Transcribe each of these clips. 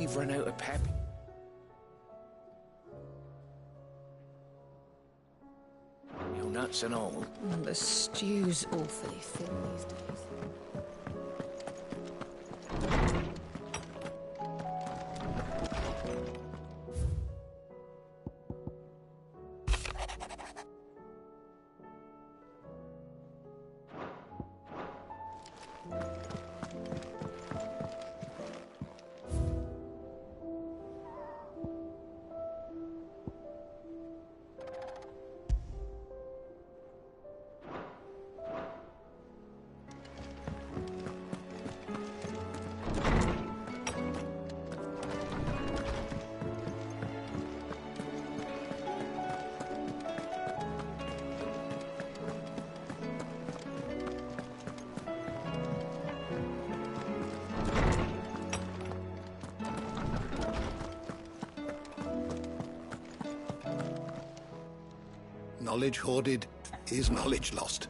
We've run out of pep. You nuts and all. The stew's awfully thin these days. Knowledge hoarded is knowledge lost.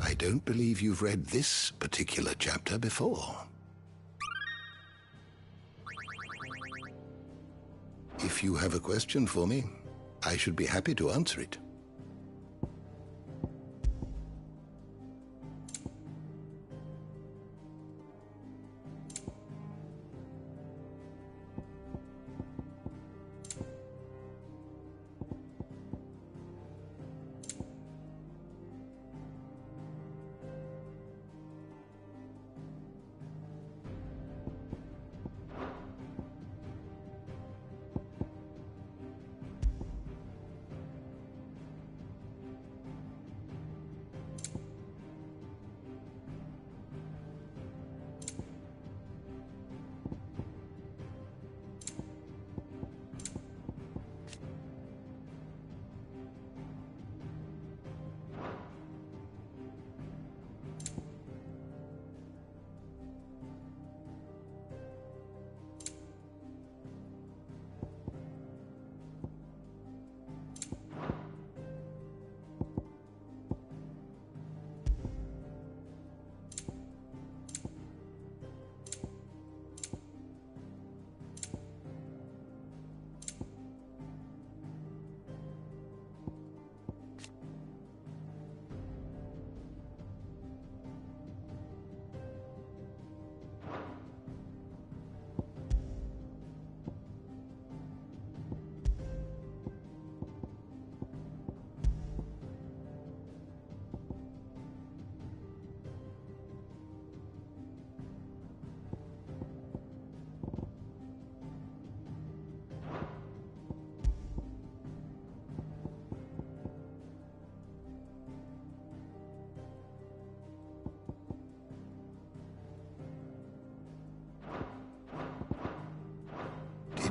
I don't believe you've read this particular chapter before. If you have a question for me, I should be happy to answer it.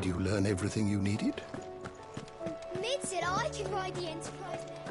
Did you learn everything you needed? Mid said I can ride the Enterprise now.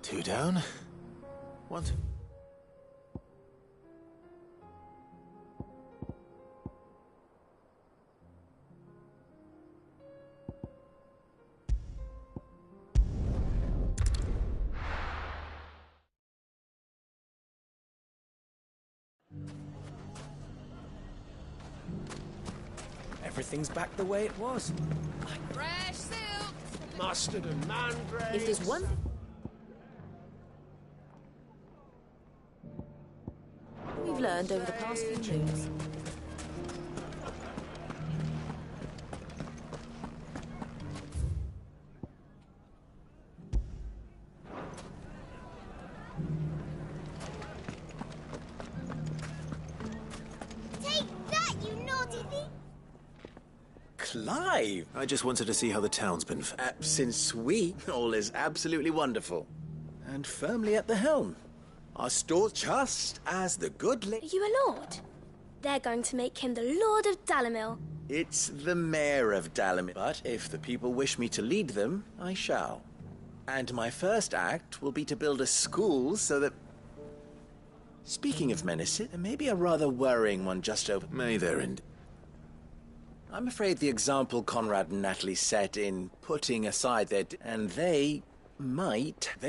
Two down. One. Everything's back the way it was. Fresh silk. Mustard and mandrake. If there's one we've learned over the past few moons. Take that, you naughty thief! Clive! I just wanted to see how the town's been. Since we, all is absolutely wonderful. And firmly at the helm. Our store's just as the good Are you a lord? They're going to make him the Lord of Dalimil. It's the mayor of Dalimil. But if the people wish me to lead them, I shall. And my first act will be to build a school so that... Speaking of menaces, there may be a rather worrying one just over... May there indeed. I'm afraid the example Conrad and Natalie set in putting aside their... And they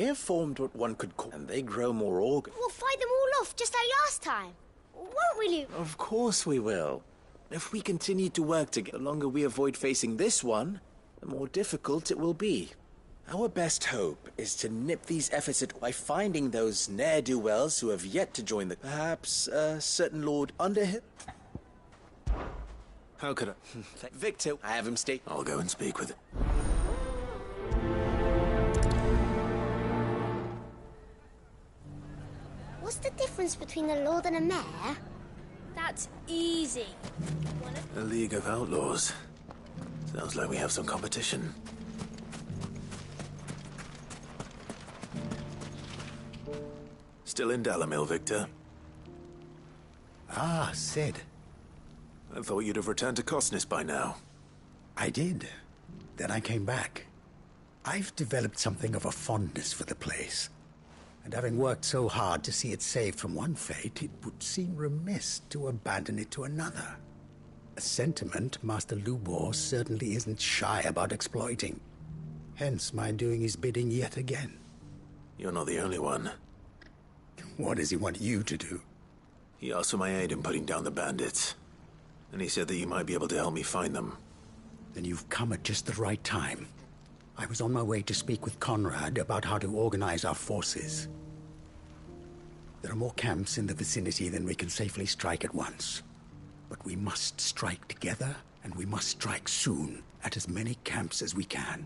have formed what one could call... And they grow more organ... We'll fight them all off just like last time. What won't we, Luke? Of course we will. If we continue to work together, the longer we avoid facing this one, the more difficult it will be. Our best hope is to nip these efforts by finding those ne'er-do-wells who have yet to join the... Perhaps a certain Lord Underhill? How could I? Victor, I have him stay... I'll go and speak with him. What's the difference between a lord and a mayor? That's easy. A League of Outlaws. Sounds like we have some competition. Still in Dalamil, Victor? Ah, Sid. I thought you'd have returned to Cosnis by now. I did. Then I came back. I've developed something of a fondness for the place. And having worked so hard to see it saved from one fate, it would seem remiss to abandon it to another. A sentiment Master Lubor certainly isn't shy about exploiting. Hence my doing his bidding yet again. You're not the only one. What does he want you to do? He asked for my aid in putting down the bandits. And he said that you might be able to help me find them. Then you've come at just the right time. I was on my way to speak with Conrad about how to organize our forces. There are more camps in the vicinity than we can safely strike at once. But we must strike together, and we must strike soon at as many camps as we can.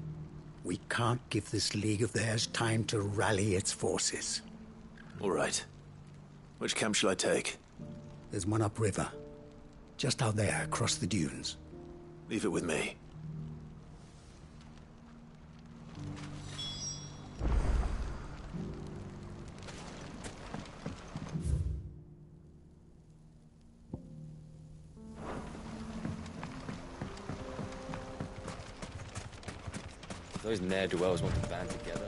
We can't give this league of theirs time to rally its forces. All right. Which camp shall I take? There's one upriver. Just out there, across the dunes. Leave it with me. Those ne'er-do-wells want to band together.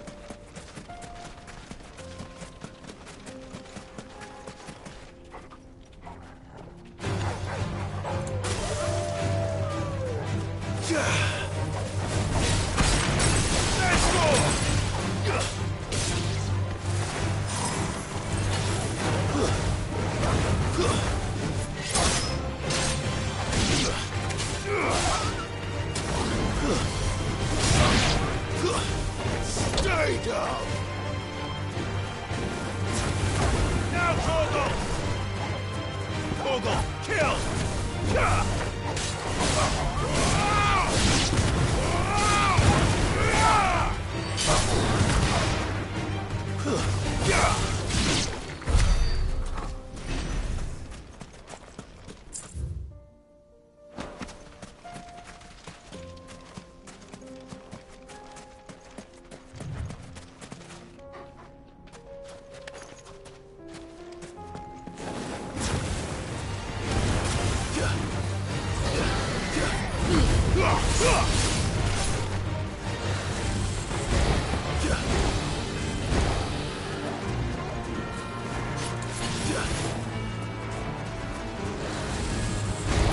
Stay down! Now, Torgal! Torgal, kill!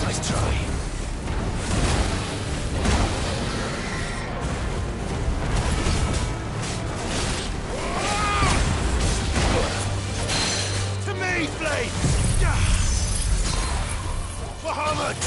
Nice try. To me, Blade! Muhammad!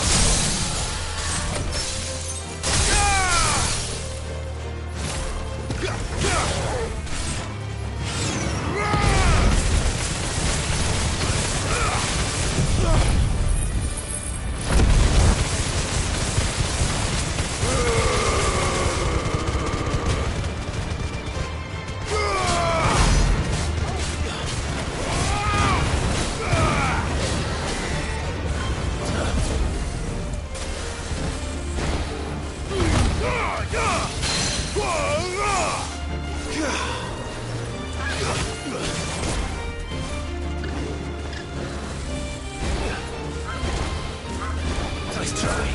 Nice try.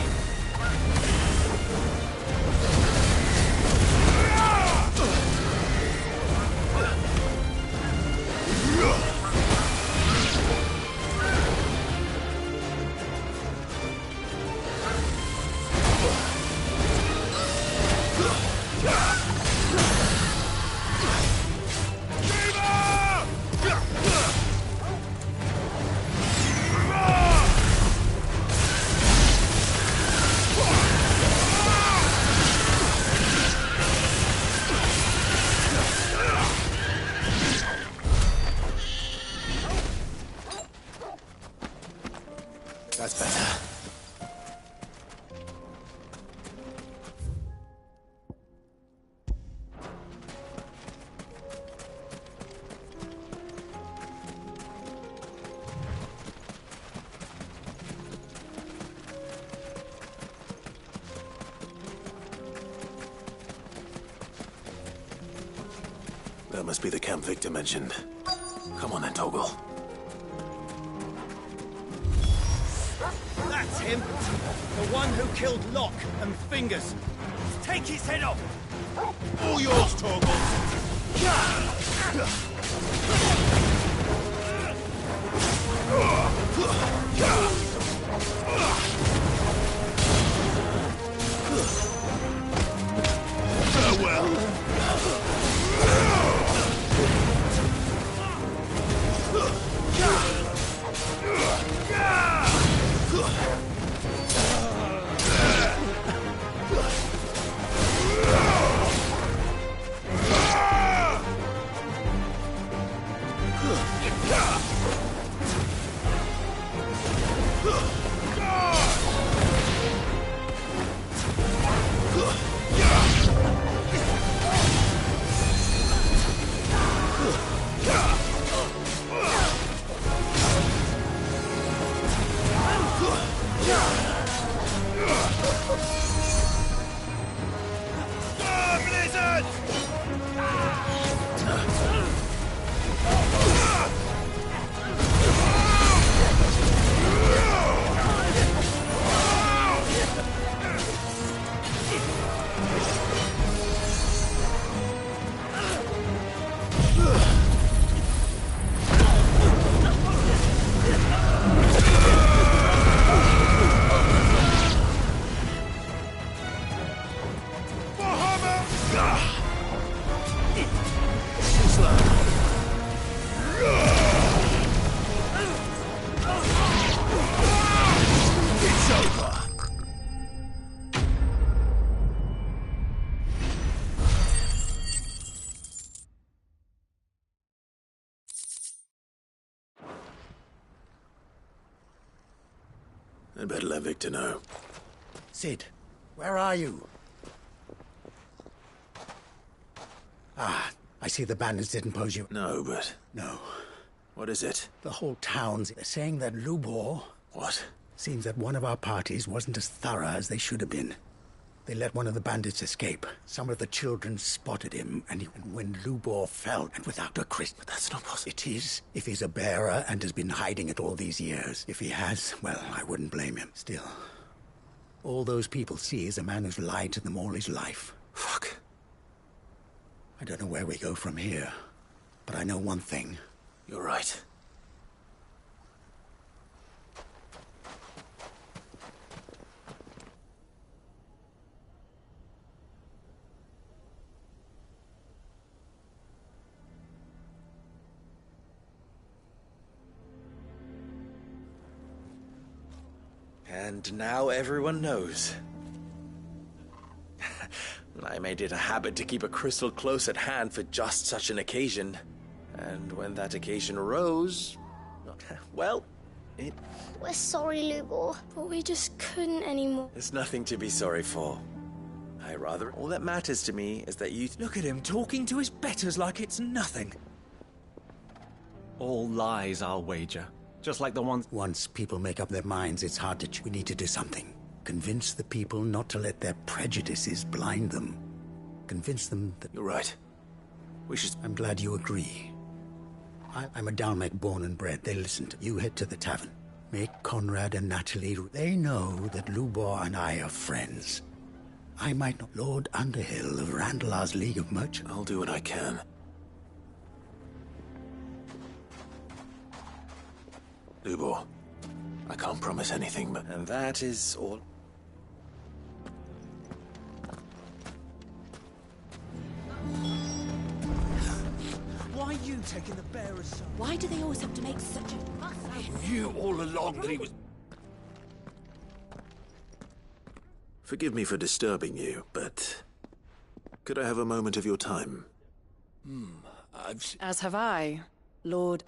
Dreamer! That must be the camp Victor mentioned. Come on then, Torgal. That's him! The one who killed Locke and Fingers. Take his head off! All yours, Torgal! Farewell! I'd better let Victor know. Cid, where are you? Ah, I see the bandits didn't pose you. No, but... No. What is it? The whole town's saying that Lubor... What? Seems that one of our parties wasn't as thorough as they should have been. They let one of the bandits escape. Some of the children spotted him, and when Lubor fell, and without a Christ... But that's not possible. It is, if he's a bearer and has been hiding it all these years. If he has, well, I wouldn't blame him. Still, all those people see is a man who's lied to them all his life. Fuck. I don't know where we go from here, but I know one thing. You're right. And now everyone knows. I made it a habit to keep a crystal close at hand for just such an occasion. And when that occasion arose, well, We're sorry, Lubor, but we just couldn't anymore. there's nothing to be sorry for. All that matters to me is that you... Look at him talking to his betters like it's nothing. All lies, I'll wager. Just like the ones... Once people make up their minds, it's hard to... We need to do something. Convince the people not to let their prejudices blind them. Convince them that... You're right. We should... I'm glad you agree. I'm a Dalmek born and bred. They listen to... You head to the tavern. Make Conrad and Natalie... They know that Lubor and I are friends. I might not... Lord Underhill of Randalar's League of Merchants. I'll do what I can. Lubor, I can't promise anything, but... And that is all... Why are you taking the bearer's side? Why do they always have to make such a fuss? You all along that he was... Forgive me for disturbing you, but... Could I have a moment of your time? As have I, Lord.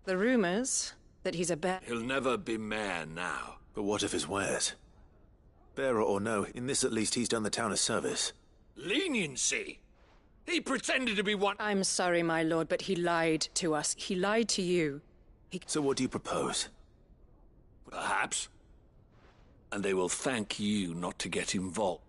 The rumors that he's a bear... He'll never be mayor now. But what if his wares? Bearer or no, in this at least he's done the town a service. Leniency? He pretended to be one. I'm sorry, my lord, but he lied to us. He lied to you. So what do you propose? Perhaps. And they will thank you not to get involved.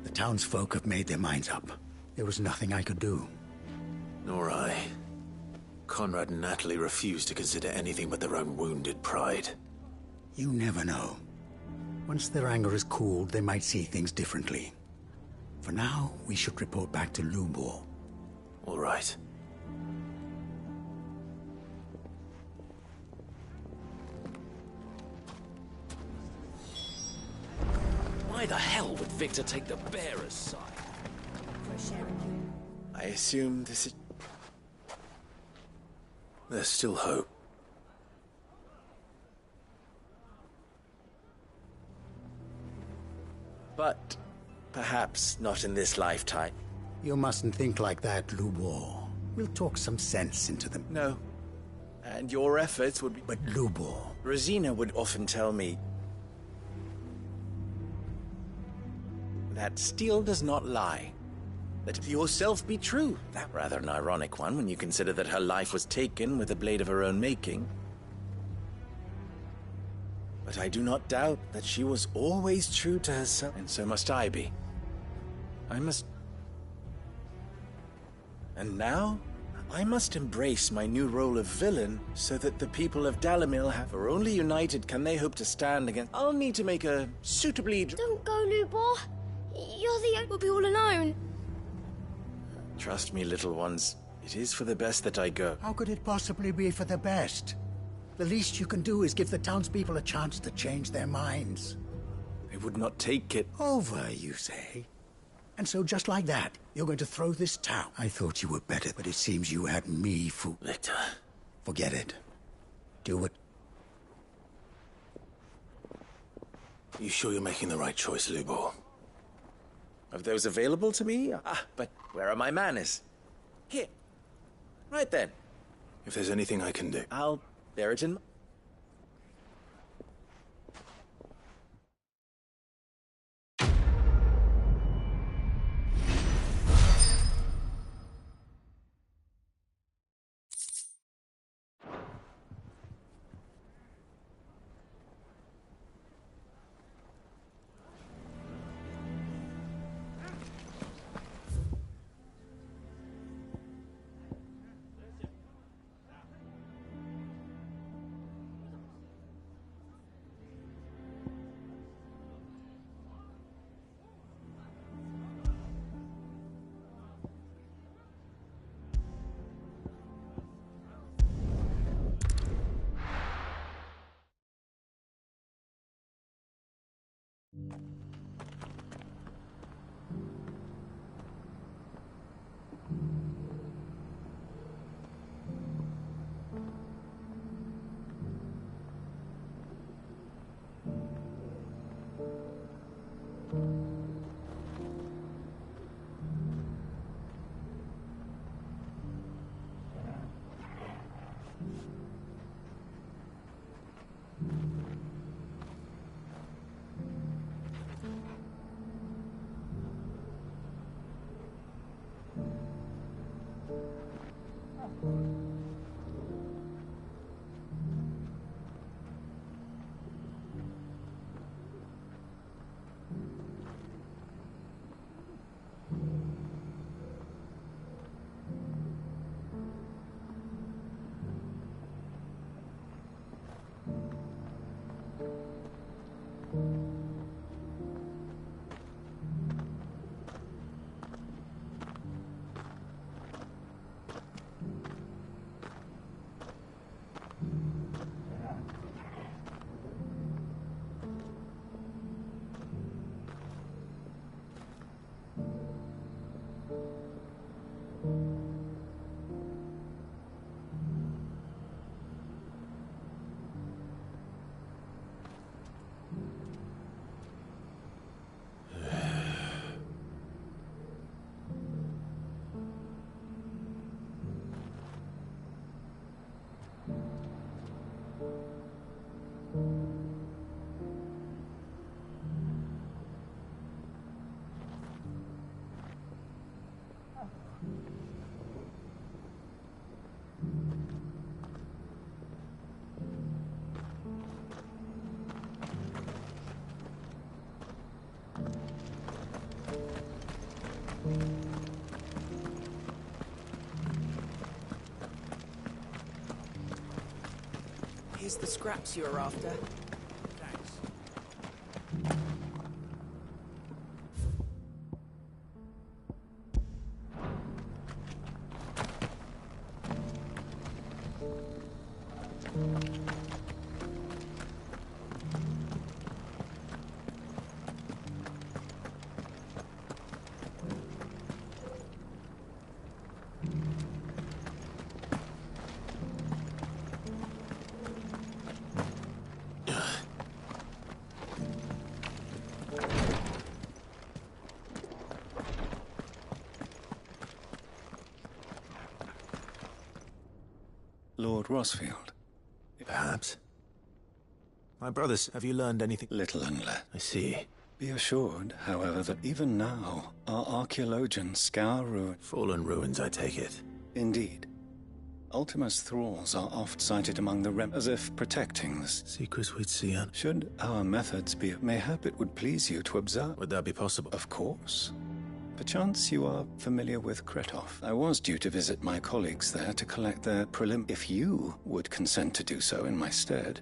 The townsfolk have made their minds up. There was nothing I could do. Nor I. Conrad and Natalie refused to consider anything but their own wounded pride. You never know. Once their anger is cooled, they might see things differently. For now, we should report back to Lubor. All right. Why the hell would Victor take the bearer's side? I assume this is... There's still hope. But perhaps not in this lifetime. You mustn't think like that, Lubor. We'll talk some sense into them. No. And your efforts would be... But Lubor... Rosina would often tell me that steel does not lie. That if yourself be true. That rather an ironic one when you consider that her life was taken with a blade of her own making. But I do not doubt that she was always true to herself, and so must I be. I must... And now, I must embrace my new role of villain so that the people of Dalimil have... For only united can they hope to stand against... I'll need to make a suitably... Don't go, Lubor. You're the... We'll be all alone. Trust me, little ones. It is for the best that I go. How could it possibly be for the best? The least you can do is give the townspeople a chance to change their minds. I would not take it. Over, you say? And so just like that, you're going to throw this town. I thought you were better, but it seems you had me fooled. Victor. Forget it. Do it. You sure you're making the right choice, Lubor? Of those available to me? But where are my manners? Here. Right then. If there's anything I can do. I'll bear it in... Here's the scraps you were after. Lord Rosfield. Perhaps. My brothers, have you learned anything? Little and less. I see. Be assured, however, that even now, our archaeologians scour ruins. Fallen ruins, I take it. Indeed. Ultima's thralls are oft sighted among the as if protecting the secrets we'd see on. Should our methods be, mayhap it would please you to observe. Would that be possible? Of course. Perchance you are familiar with Kretov. I was due to visit my colleagues there to collect their if you would consent to do so in my stead.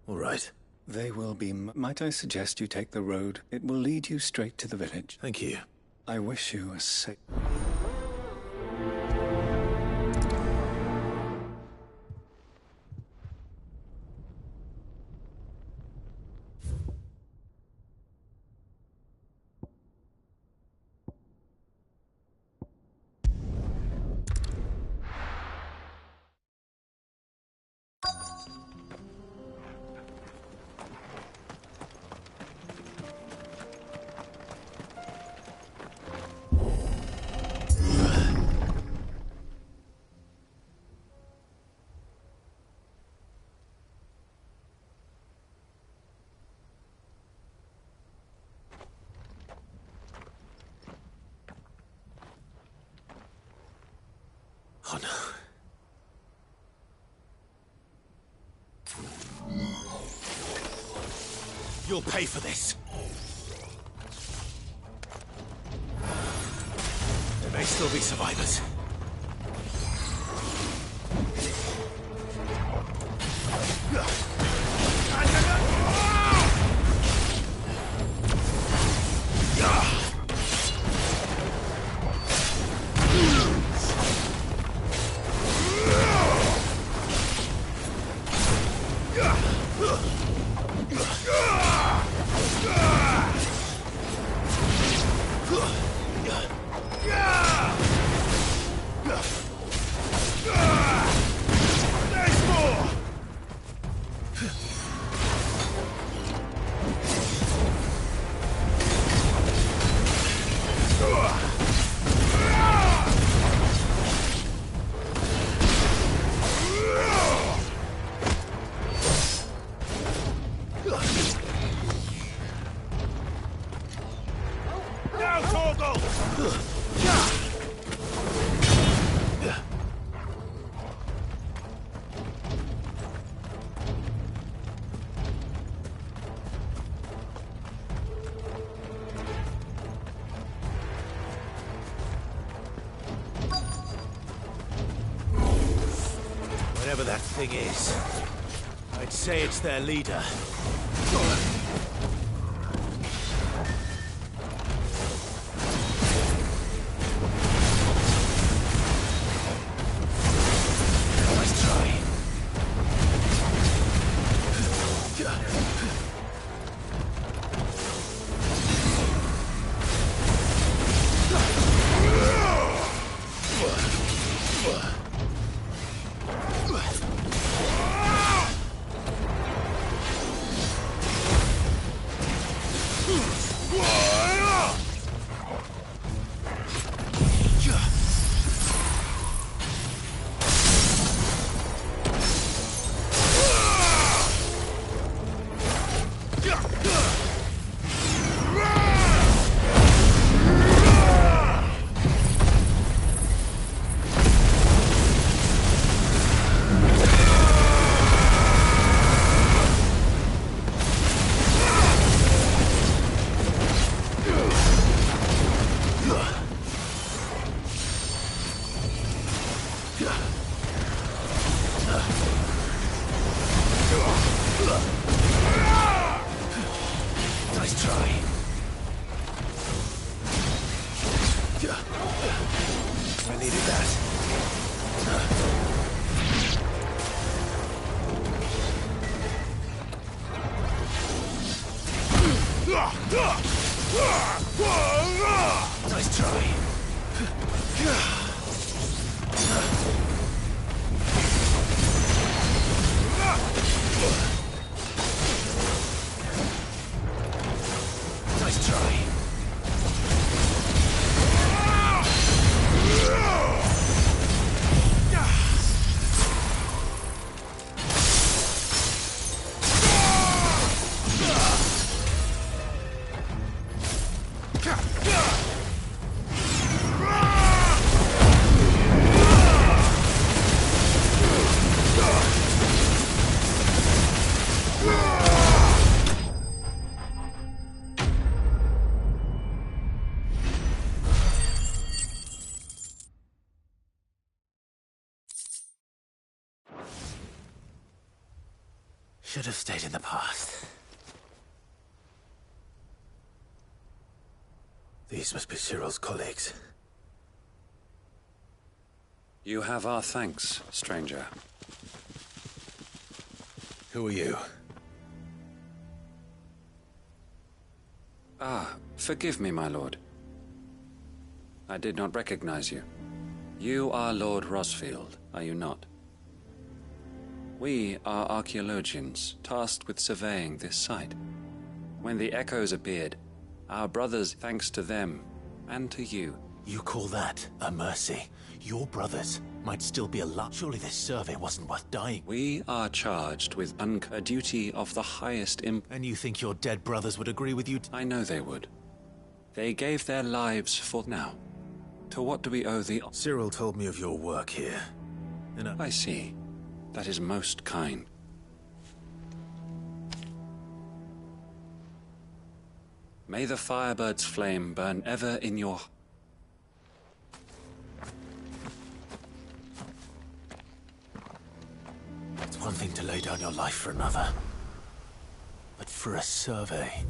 All right. They will be... Might I suggest you take the road? It will lead you straight to the village. Thank you. I wish you a safe... Oh no. You'll pay for this. There may still be survivors. Whatever that thing is, I'd say it's their leader. Let's try. Nice try. I needed that. Nice try. Nice try. Should have stayed in the past. These must be Cyril's colleagues. You have our thanks, stranger. Who are you? Ah, forgive me, my lord. I did not recognize you. You are Lord Rosfield, are you not? We are archaeologians, tasked with surveying this site. When the echoes appeared, our brothers, thanks to them, and to you. You call that a mercy? Your brothers might still be alive. Surely this survey wasn't worth dying. We are charged with a duty of the highest And you think your dead brothers would agree with you? I know they would. They gave their lives for now. To what do we owe the... Cyril told me of your work here. And I see. That is most kind. May the Firebird's flame burn ever in your... It's one thing to lay down your life for another. But for a survey...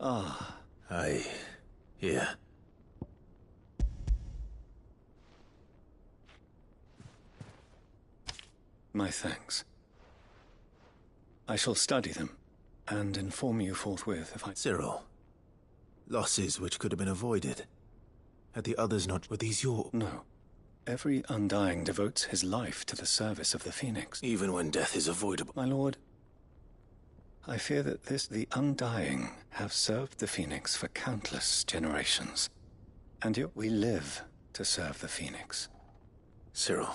Ah. Here. My thanks. I shall study them, and inform you forthwith if I... Cyril. Losses which could have been avoided. Had the others not... Were these your... No. Every Undying devotes his life to the service of the Phoenix. Even when death is avoidable. My lord, I fear that the Undying have served the Phoenix for countless generations. And yet we live to serve the Phoenix. Cyril.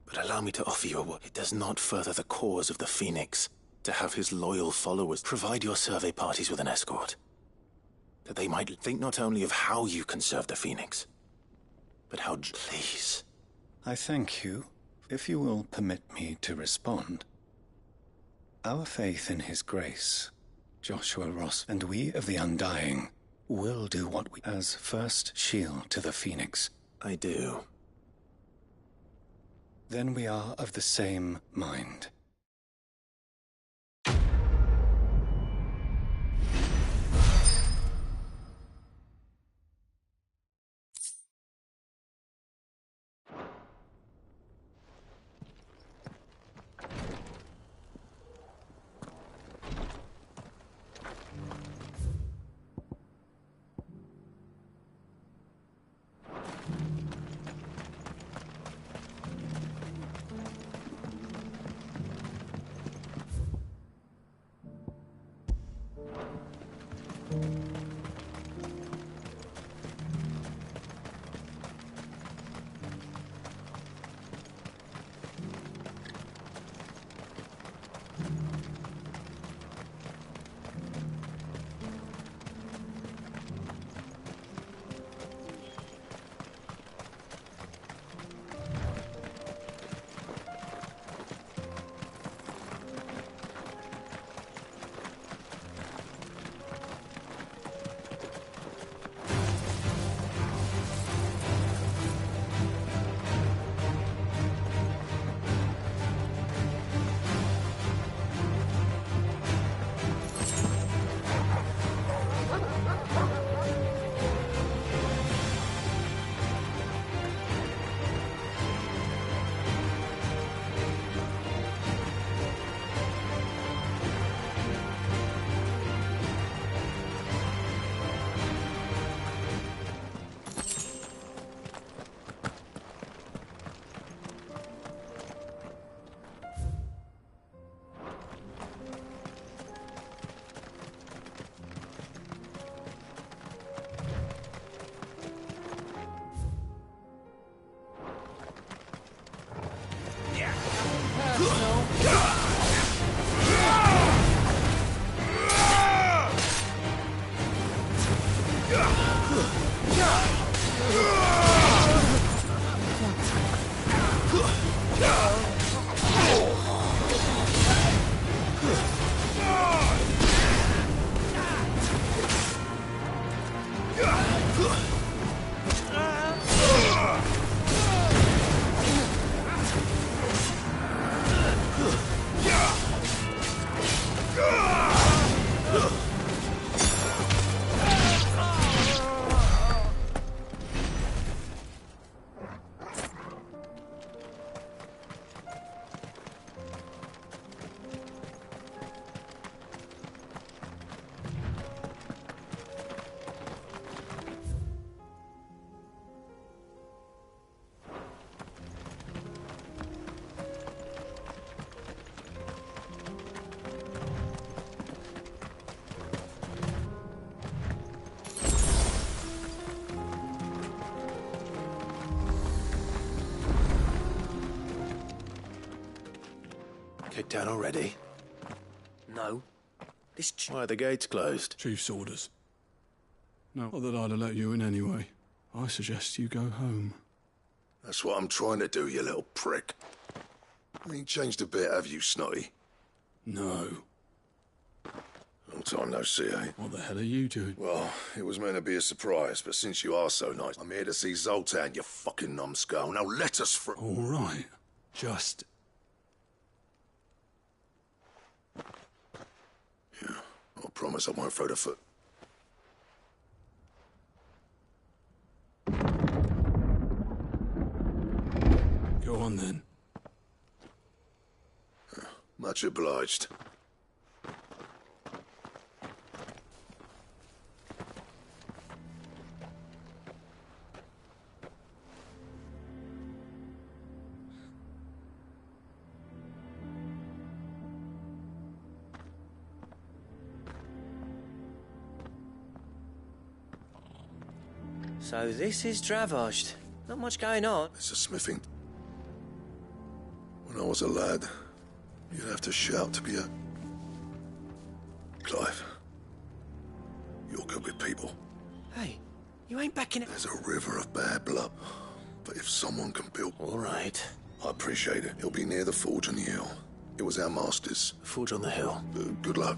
But allow me to offer you a word. It does not further the cause of the Phoenix to have his loyal followers provide your survey parties with an escort. That they might think not only of how you can serve the Phoenix, but how... Please. I thank you. If you will permit me to respond. Our faith in his grace, Joshua Ross, and we of the Undying will do what we... as first shield to the Phoenix. I do. Then we are of the same mind. Kicked down already? No. Why are the gates closed? Chief's orders. Not that I'd have let you in anyway. I suggest you go home. That's what I'm trying to do, you little prick. You ain't changed a bit, have you, Snotty? No. Long time no see, eh? What the hell are you doing? Well, it was meant to be a surprise, but since you are so nice, I'm here to see Zoltan, you fucking numbskull. Now let us through. All right. Just... Yeah, I promise I won't throw the foot. Go on, then. Much obliged. So this is Dravosht. Not much going on. It's a smithing. When I was a lad, you'd have to shout to be a... Clive. You're good with people. Hey, you ain't backing it. There's a river of bad blood. But if someone can build... All right. I appreciate it. It'll be near the forge on the hill. It was our master's. The forge on the hill. Good luck.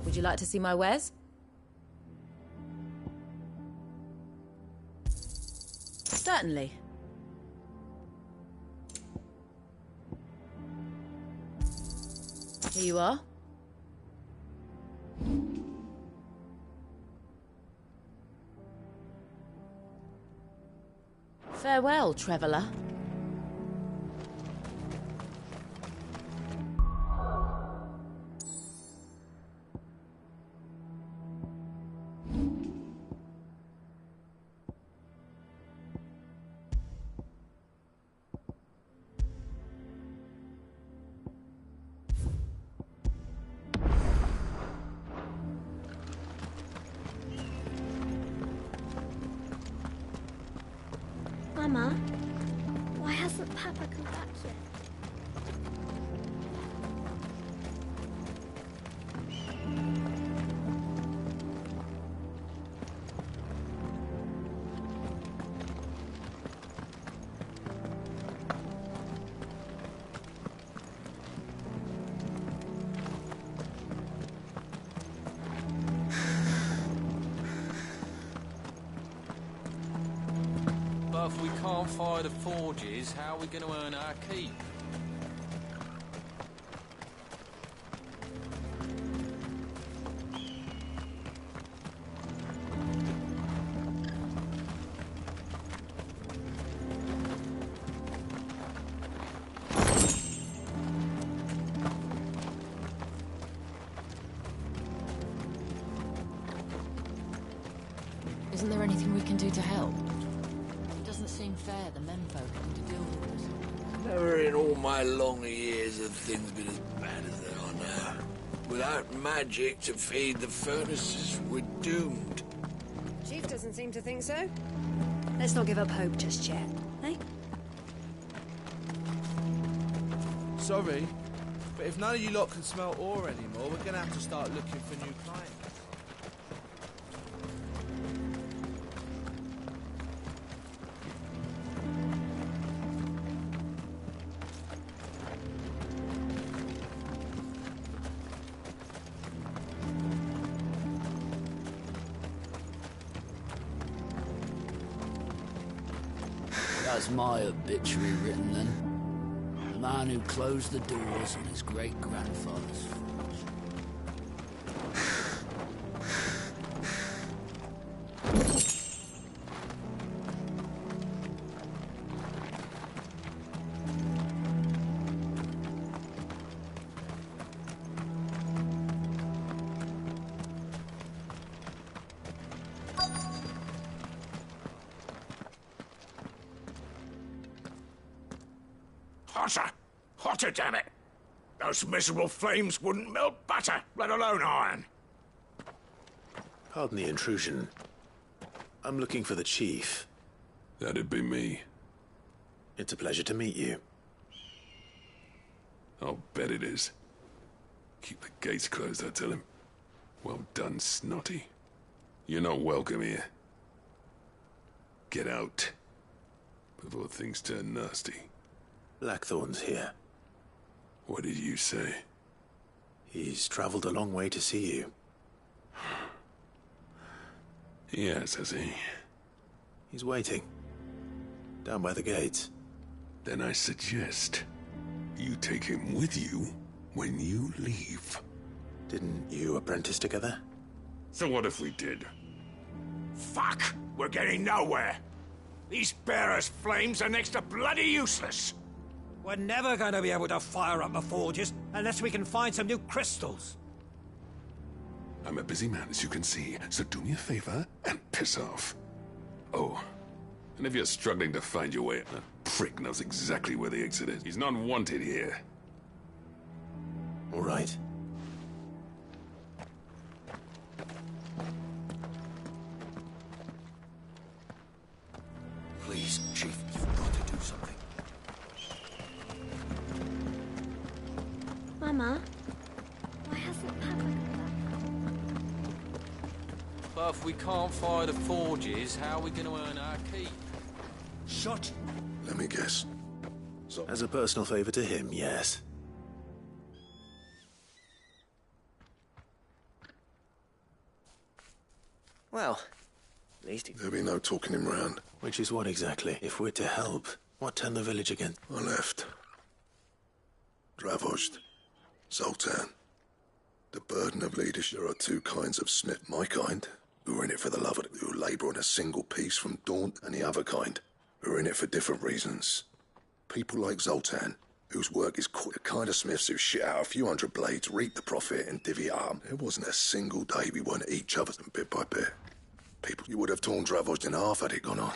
Would you like to see my wares? Certainly. Here you are. Farewell, traveller. Mama, why hasn't Papa come back yet? But if we can't fire the forges, how are we going to earn our keep? Isn't there anything we can do to help? It doesn't seem fair the menfolk have to deal with us. Never in all my long years have things been as bad as they are now. Without magic to feed the furnaces, we're doomed. Chief doesn't seem to think so. Let's not give up hope just yet, eh? Sorry, but if none of you lot can smell ore anymore, we're gonna have to start looking for new clients. That's my obituary written then. The man who closed the doors on his great-grandfather's forge. Hotter! Hotter, damn it! Those miserable flames wouldn't melt butter, let alone iron. Pardon the intrusion. I'm looking for the chief. That'd be me. It's a pleasure to meet you. I'll bet it is. Keep the gates closed, I tell him. Well done, Snotty. You're not welcome here. Get out. Before things turn nasty. Blackthorn's here. What did you say? He's traveled a long way to see you. Yes, has he? He's waiting. Down by the gates. Then I suggest you take him with you when you leave. Didn't you apprentice together? So what if we did? Fuck! We're getting nowhere! These bearers' flames are next to bloody useless! We're never going to be able to fire up the forges unless we can find some new crystals. I'm a busy man, as you can see, so do me a favor and piss off. Oh, and if you're struggling to find your way, that prick knows exactly where the exit is. He's not wanted here. All right. Please, Chief, you've got to do something. Mama, why hasn't Papa come back? But if we can't fire the forges, how are we going to earn our keep? Shut. Let me guess. So, as a personal favor to him, yes. Well, at least there'll be no talking him round. Which is what exactly? If we're to help, what turned the village against? I left. Dravost. Zoltan. The burden of leadership. There are two kinds of smith. My kind, who are in it for the love of it, who labour on a single piece from dawn, and the other kind, who are in it for different reasons. People like Zoltan, whose work is the kind of smiths who shit out a few hundred blades, reap the profit, and divvy it up. There wasn't a single day we weren't at each other's, and bit by bit. People, you would have torn Dravost in half had it gone on.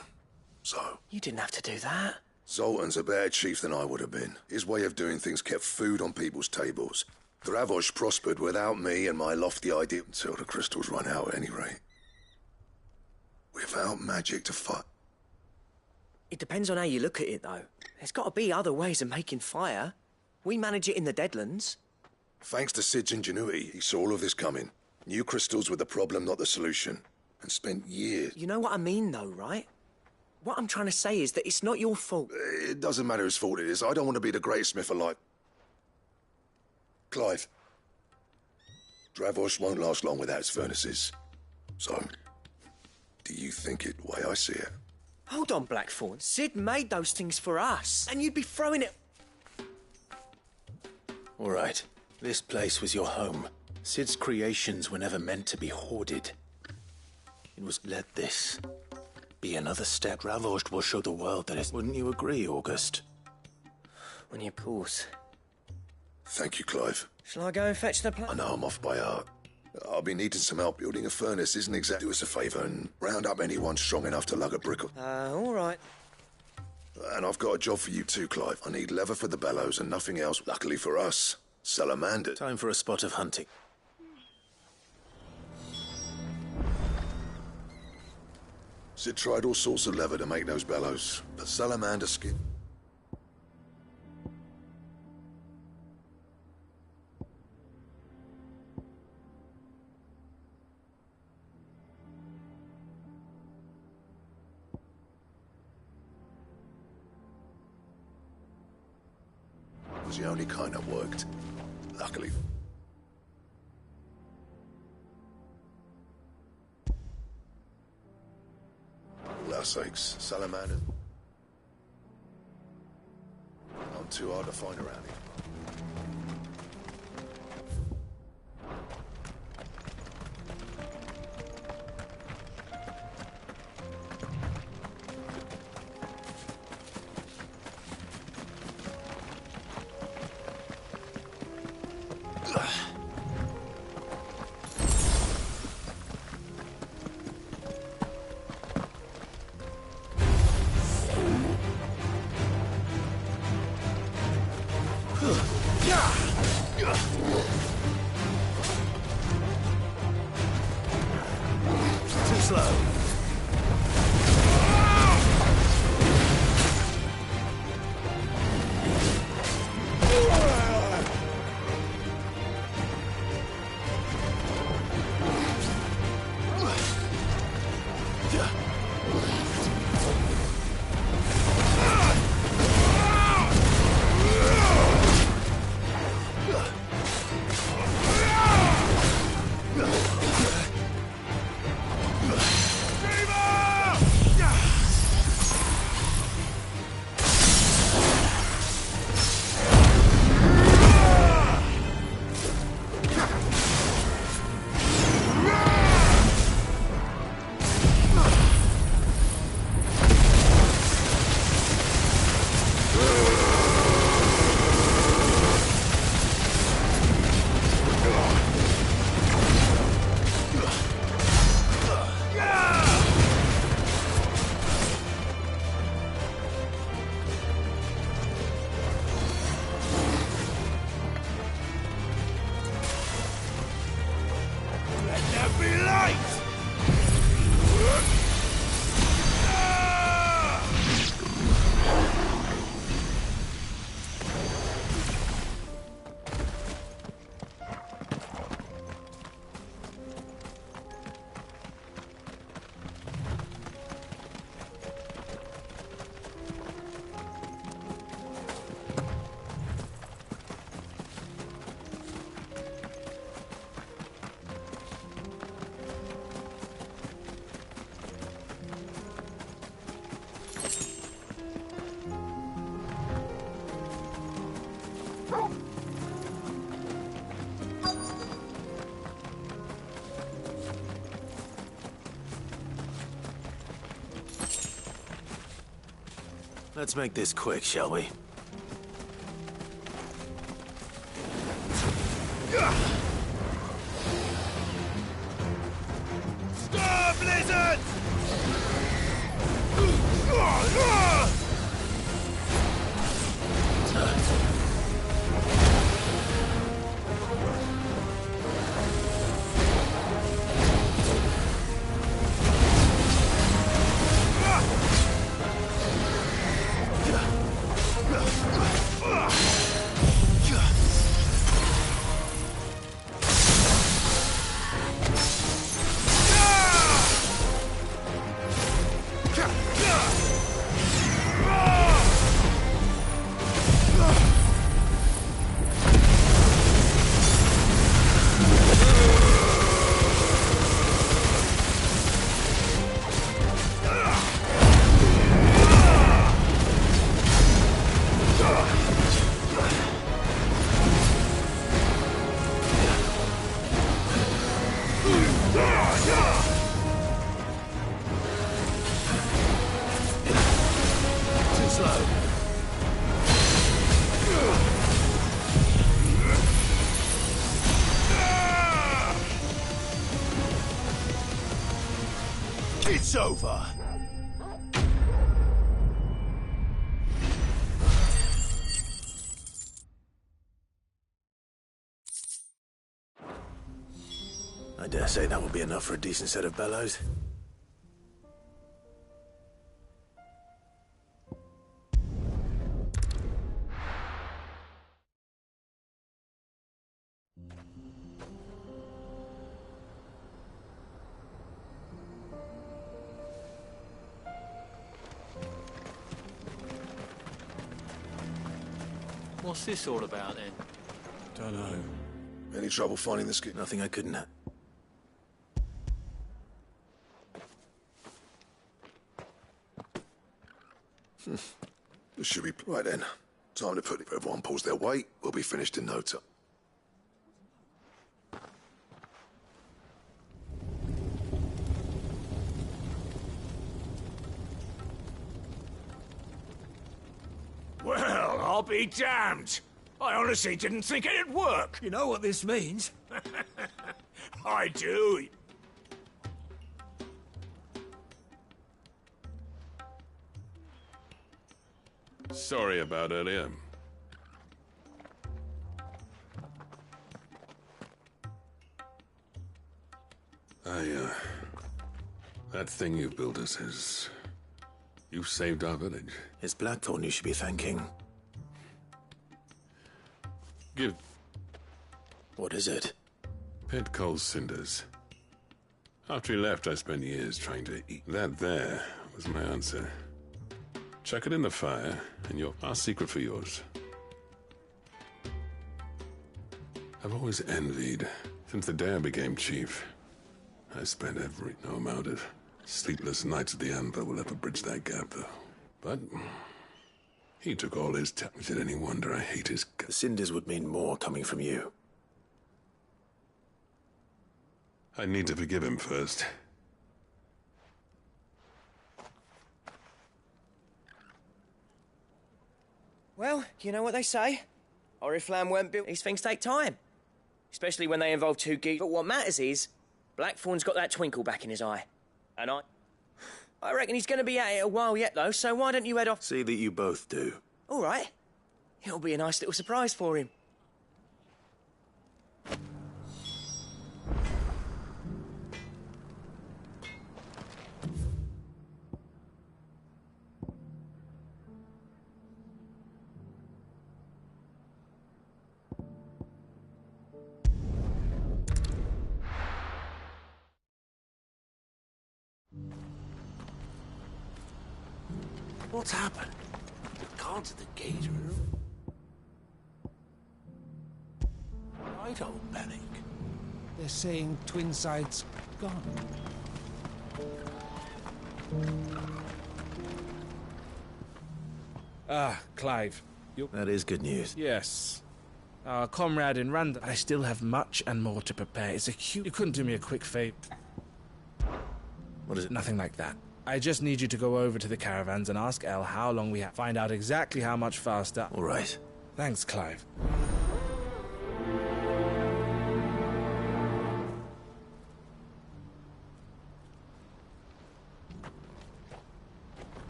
So... You didn't have to do that. Zoltan's a better chief than I would have been. His way of doing things kept food on people's tables. Dravost prospered without me and my lofty idea until the crystals run out at any rate. Without magic to fight. It depends on how you look at it, though. There's got to be other ways of making fire. We manage it in the Deadlands. Thanks to Sid's ingenuity, he saw all of this coming. New crystals were the problem, not the solution. And spent years... You know what I mean, though, right? What I'm trying to say is that it's not your fault. It doesn't matter whose fault it is. I don't want to be the greatest smith alive. Clive. Dravost won't last long without its furnaces. So, do you think it the way I see it? Hold on, Blackthorn. Sid made those things for us, and you'd be throwing it... All right. This place was your home. Sid's creations were never meant to be hoarded. It was let this be another step. Dravost will show the world that it's... Wouldn't you agree, August? Well, of course. Thank you, Clive. Shall I go and fetch the I know I'm off by heart. I'll be needing some help building a furnace. Isn't exactly do us a favour and round up anyone strong enough to lug a brick. All right. And I've got a job for you too, Clive. I need leather for the bellows and nothing else. Luckily for us, Salamander. Time for a spot of hunting. Sid tried all sorts of leather to make those bellows, but salamander skin... was the only kind that worked. Luckily. For our sakes, salamander. I'm too hard to find around here. Too slow. Let's make this quick, shall we? Star Blizzard! It's over! I dare say that will be enough for a decent set of bellows. What's this all about, then? Don't know. Any trouble finding the ski? Nothing I couldn't. This should be right then. Time to put it. If everyone pulls their weight, we'll be finished in no time. Well, I'll be damned. I honestly didn't think it'd work. You know what this means? I do. Sorry about earlier. That thing you built us is... You've saved our village. It's Blackthorn you should be thanking. Give... What is it? Pit Cole's cinders. After he left, I spent years trying to eat. That there was my answer. Chuck it in the fire, and our secret for yours. I've always envied. Since the day I became chief, I spent no amount of sleepless nights at the Anvil will ever bridge that gap, though. But he took all his time. Is it any wonder I hate his... The cinders would mean more coming from you. I need to forgive him first. Well, you know what they say. Oriflamme weren't built. These things take time. Especially when they involve two geeks. But what matters is, Blackthorn's got that twinkle back in his eye. And I reckon he's going to be at it a while yet, though, so why don't you head off? See that you both do. All right. It'll be a nice little surprise for him. What's happened? Gone to the gate room. Right, old Bellic. They're saying Twinside's gone. Clive. That is good news. Yes. Our comrade in Randall. I still have much and more to prepare. It's a huge... You couldn't do me a quick favor. What is it? Nothing like that. I just need you to go over to the caravans and ask El how long we have. Find out exactly how much faster. All right. Thanks, Clive.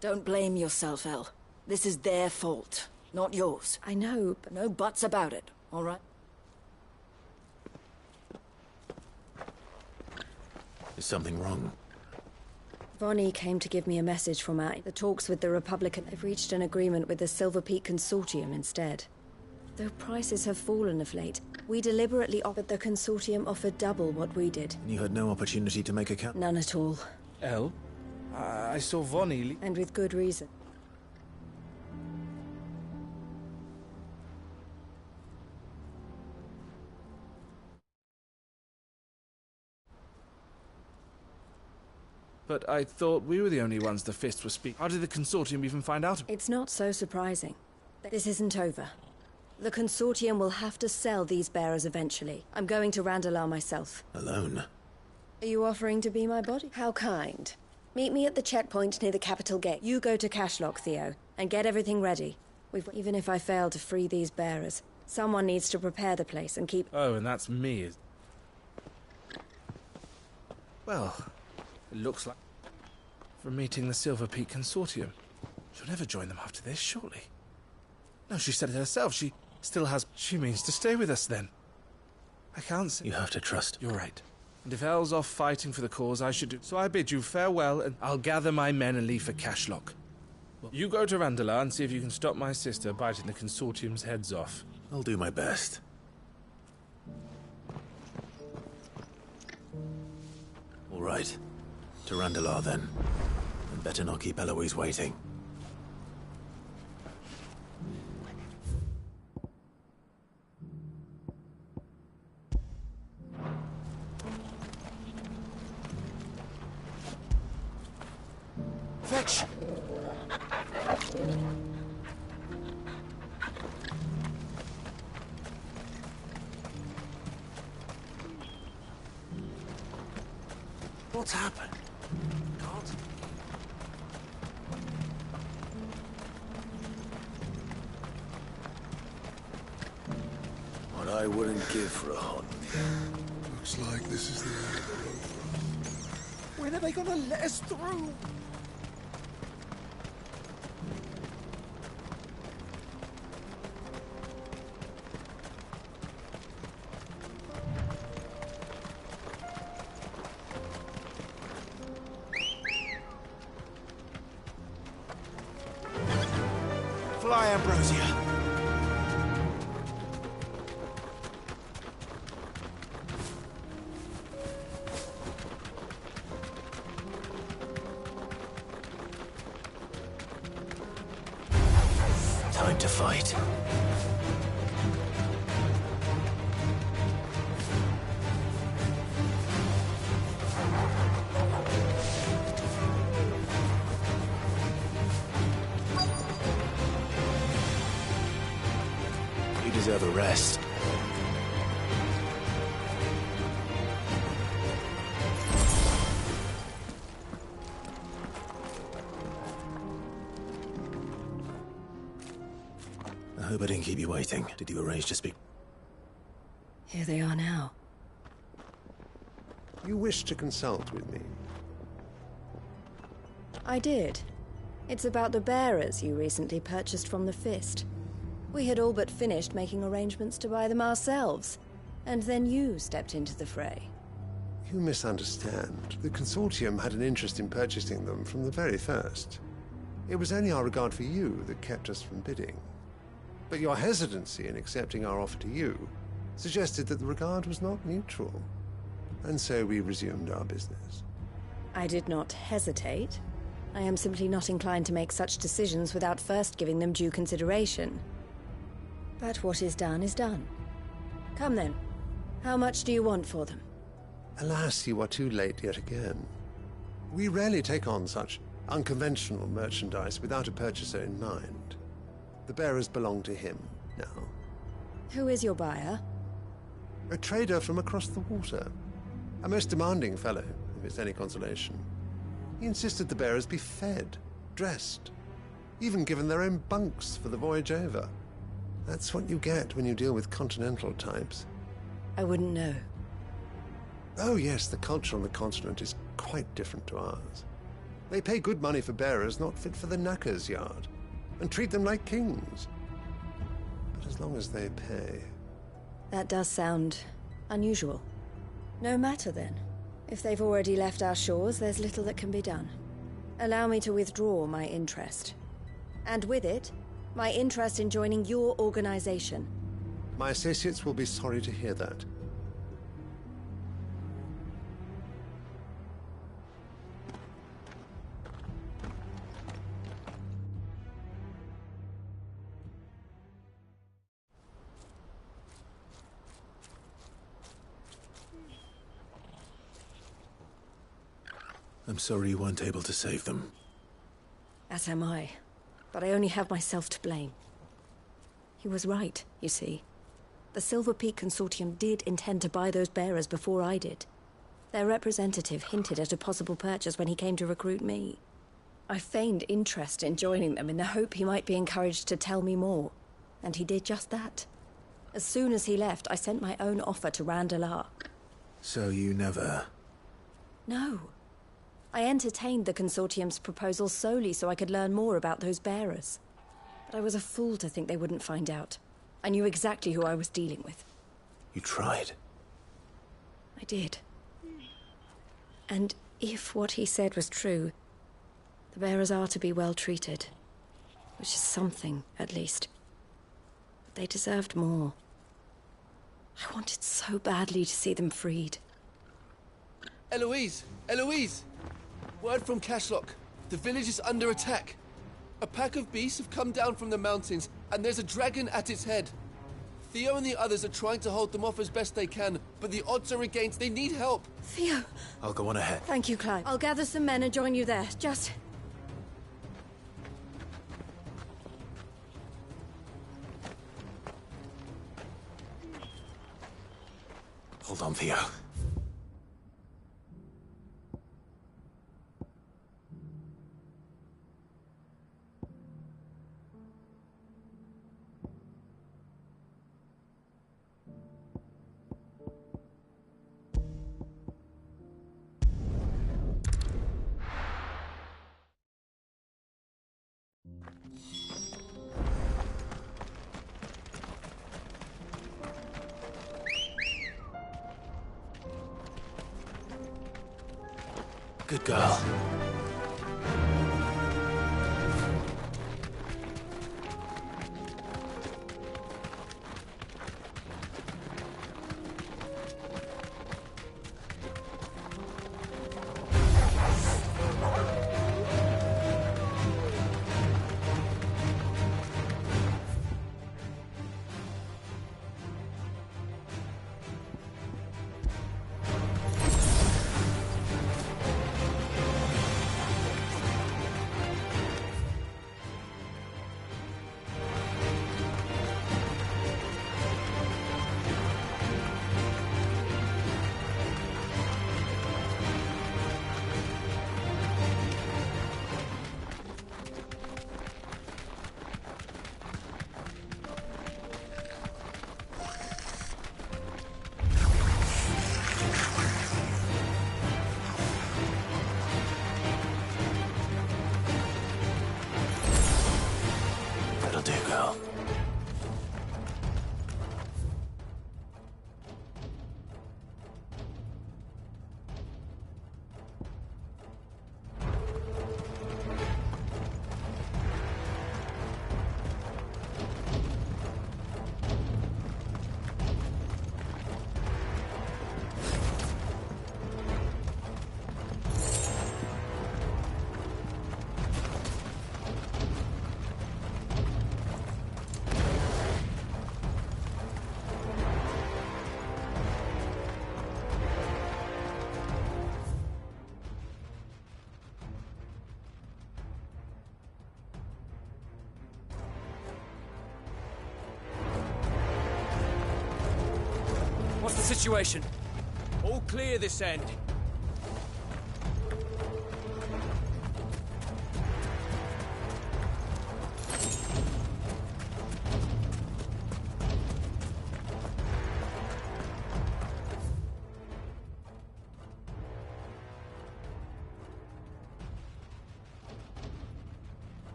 Don't blame yourself, El. This is their fault, not yours. I know, but... No buts about it, all right? Is something wrong? Vonnie came to give me a message from the talks with the Republican. They've reached an agreement with the Silver Peak Consortium instead. Though prices have fallen of late, we deliberately offered the Consortium offered double what we did. And you had no opportunity to make a cut? None at all. El? I saw Vonnie... And with good reason. But I thought we were the only ones the Fist was speaking. How did the Consortium even find out? It's not so surprising. This isn't over. The Consortium will have to sell these bearers eventually. I'm going to Randalar myself. Alone? Are you offering to be my body? How kind. Meet me at the checkpoint near the capital gate. You go to Cashlock, Theo, and get everything ready. Even if I fail to free these bearers, someone needs to prepare the place and keep... Oh, and that's me. Well, it looks like... for meeting the Silver Peak Consortium. She'll never join them after this, surely. No, she said it herself. She still has... She means to stay with us, then. I can't say... You have to trust. You're right. And if El's off fighting for the cause, I should do... So I bid you farewell, and I'll gather my men and leave for Cashlock. You go to Randalar and see if you can stop my sister biting the Consortium's heads off. I'll do my best. All right. To Randalar, then. And better not keep Eloise waiting. Fetch! What's happened? Can't. What I wouldn't give for a hunt. Looks like this is the end. When are they gonna let us through? Fly, Ambrosia. Time to fight. You deserve a rest. I hope I didn't keep you waiting. Did you arrange to speak? Here they are now. You wish to consult with me? I did. It's about the bearers you recently purchased from the Fist. We had all but finished making arrangements to buy them ourselves, and then you stepped into the fray. You misunderstand. The Consortium had an interest in purchasing them from the very first. It was only our regard for you that kept us from bidding. But your hesitancy in accepting our offer to you suggested that the regard was not mutual. And so we resumed our business. I did not hesitate. I am simply not inclined to make such decisions without first giving them due consideration. But what is done is done. Come then. How much do you want for them? Alas, you are too late yet again. We rarely take on such unconventional merchandise without a purchaser in mind. The bearers belong to him now. Who is your buyer? A trader from across the water. A most demanding fellow, if it's any consolation. He insisted the bearers be fed, dressed, even given their own bunks for the voyage over. That's what you get when you deal with continental types. I wouldn't know. Oh yes, the culture on the continent is quite different to ours. They pay good money for bearers not fit for the knacker's yard, and treat them like kings. But as long as they pay... That does sound unusual. No matter then. If they've already left our shores, there's little that can be done. Allow me to withdraw my interest. And with it, my interest in joining your organization. My associates will be sorry to hear that. I'm sorry you weren't able to save them. As am I. But I only have myself to blame. He was right, you see. The Silver Peak Consortium did intend to buy those bearers before I did. Their representative hinted at a possible purchase when he came to recruit me. I feigned interest in joining them in the hope he might be encouraged to tell me more. And he did just that. As soon as he left, I sent my own offer to Randalar. So you never... No. I entertained the Consortium's proposal solely so I could learn more about those bearers. But I was a fool to think they wouldn't find out. I knew exactly who I was dealing with. You tried. I did. And if what he said was true, the bearers are to be well treated. Which is something, at least. But they deserved more. I wanted so badly to see them freed. Eloise! Eloise! Word from Cashlock. The village is under attack. A pack of beasts have come down from the mountains, and there's a dragon at its head. Theo and the others are trying to hold them off as best they can, but the odds are against. They need help. Theo! I'll go on ahead. Thank you, Clive. I'll gather some men and join you there. Just... Hold on, Theo. Good girl. What's the situation? All clear this end.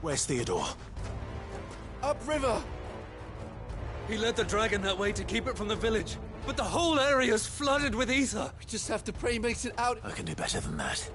Where's Theodore? Upriver! He led the dragon that way to keep it from the village, but the whole area's flooded with ether. We just have to pray he makes it out. I can do better than that.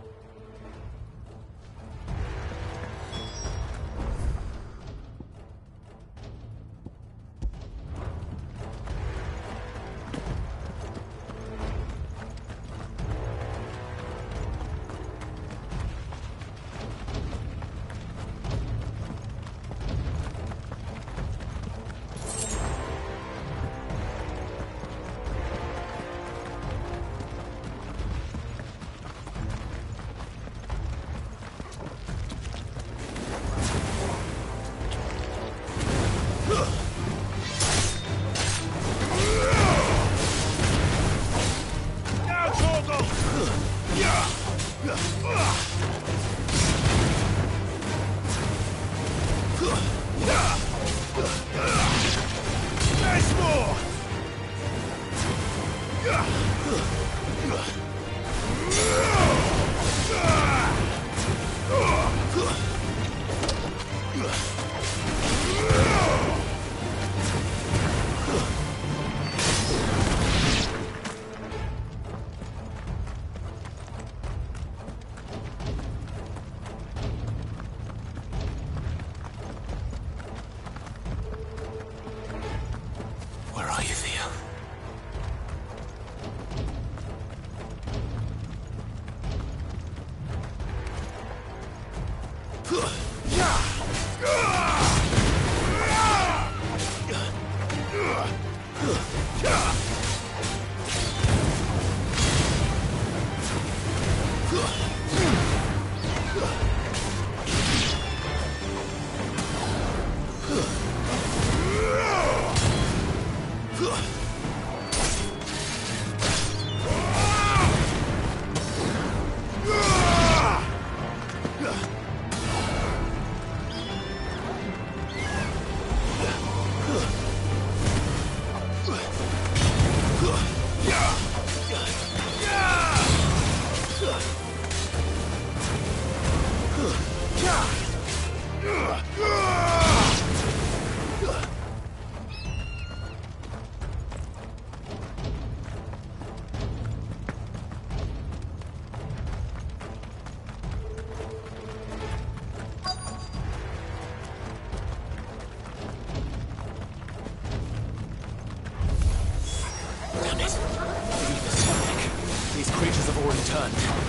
before he turned.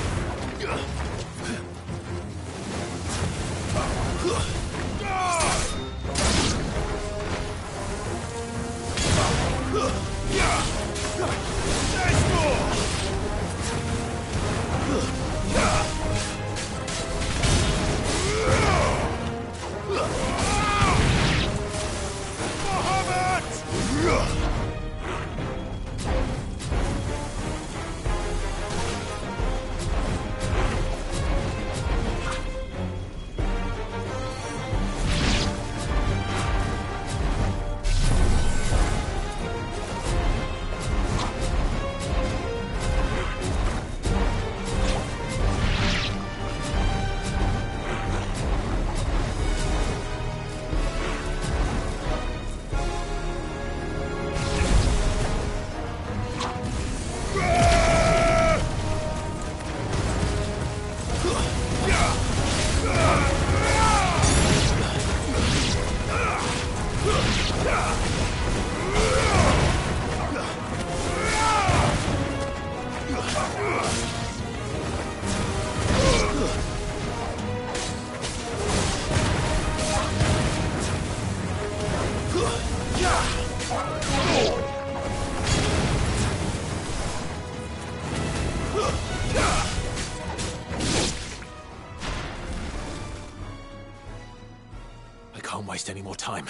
I can't waste any more time.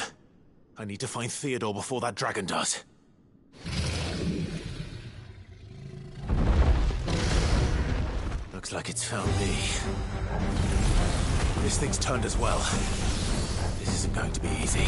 I need to find Theodore before that dragon does. Looks like it's found me. This thing's turned as well. This isn't going to be easy.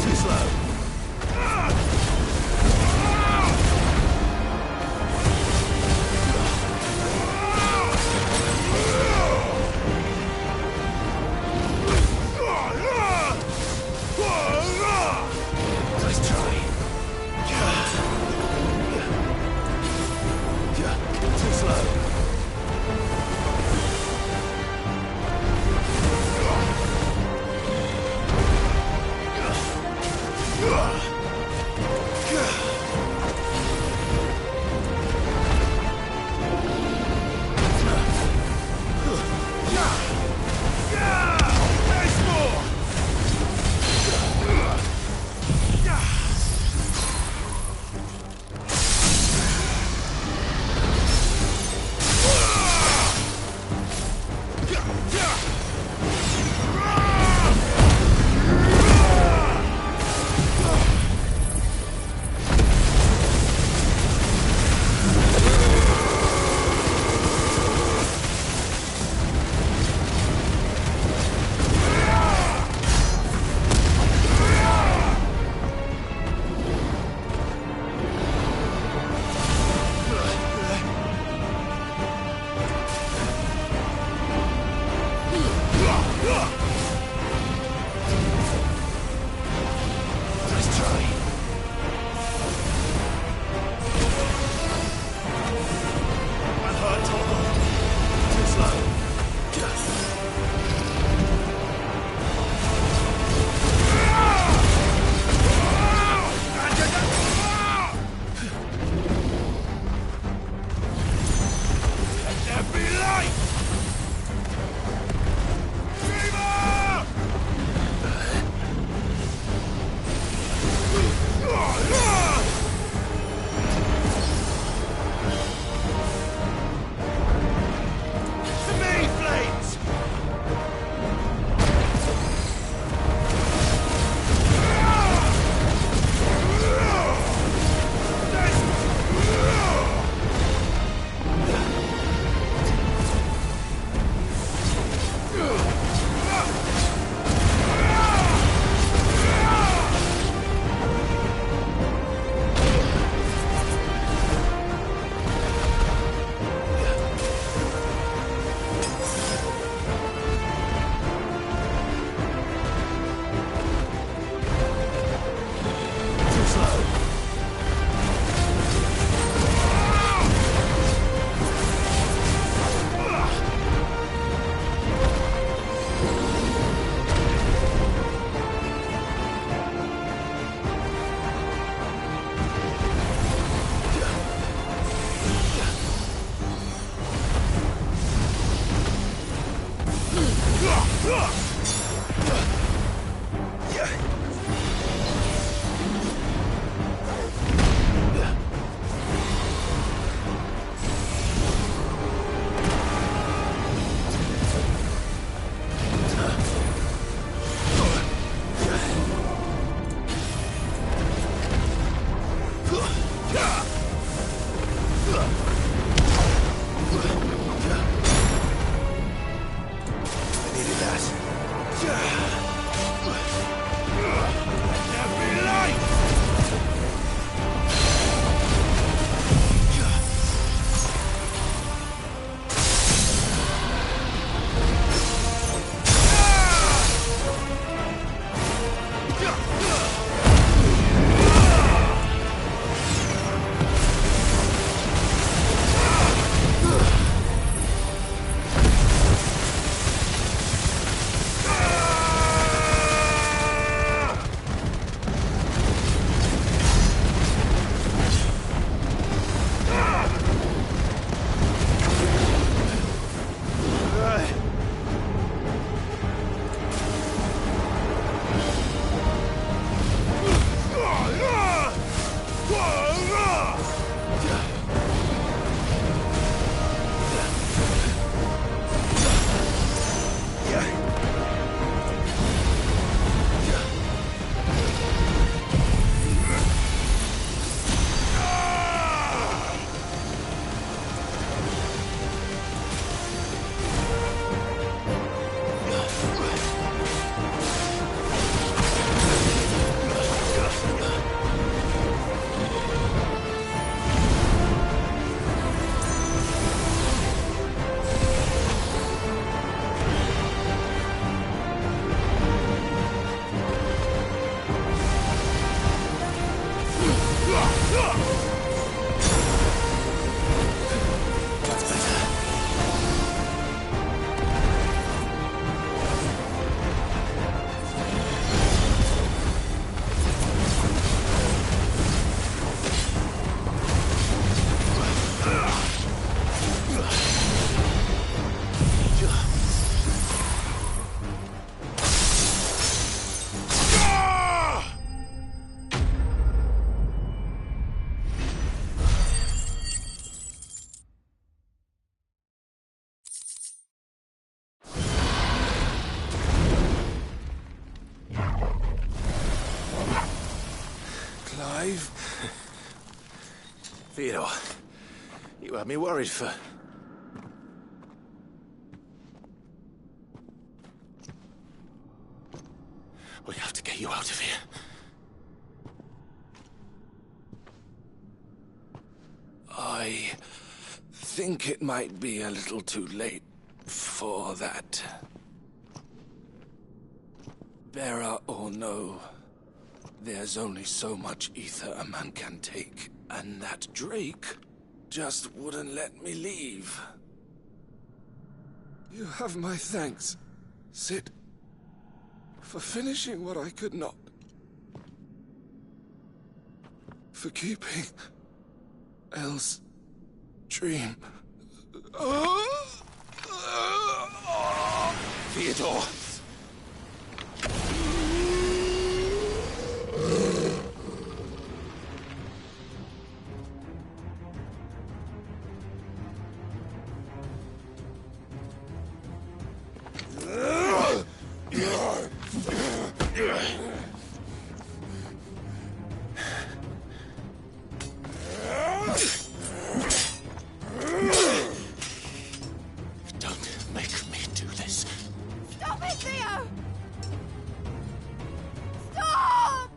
Too slow. Clive? Theodore, you had me worried for... We have to get you out of here. I think it might be a little too late for that. Bearer or no, there's only so much ether a man can take, and that Drake just wouldn't let me leave. You have my thanks, Cid, for finishing what I could not. For keeping Elle's dream. Theodore! Don't make me do this. Stop it, Theo! Stop!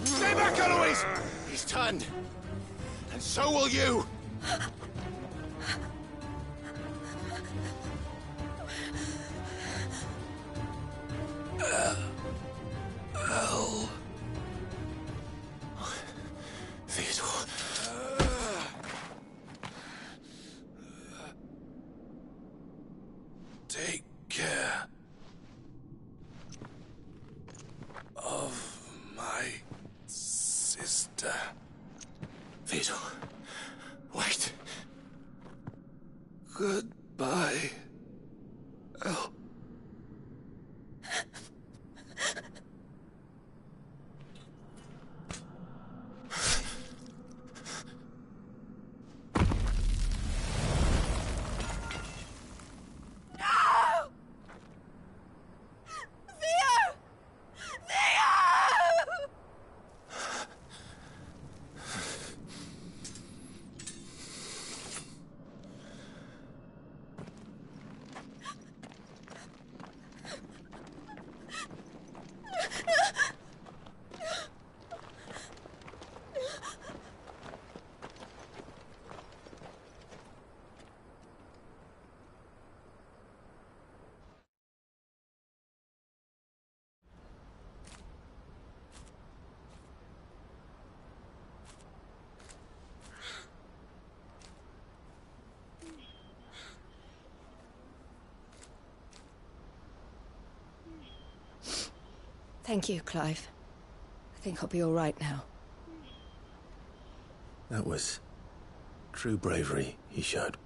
Stay back, Eloise! He's turned. And so will you! Elle. Theodore. Take care of my sister. Theodore, wait. Goodbye, Elle. Thank you, Clive. I think I'll be all right now. That was true bravery he showed.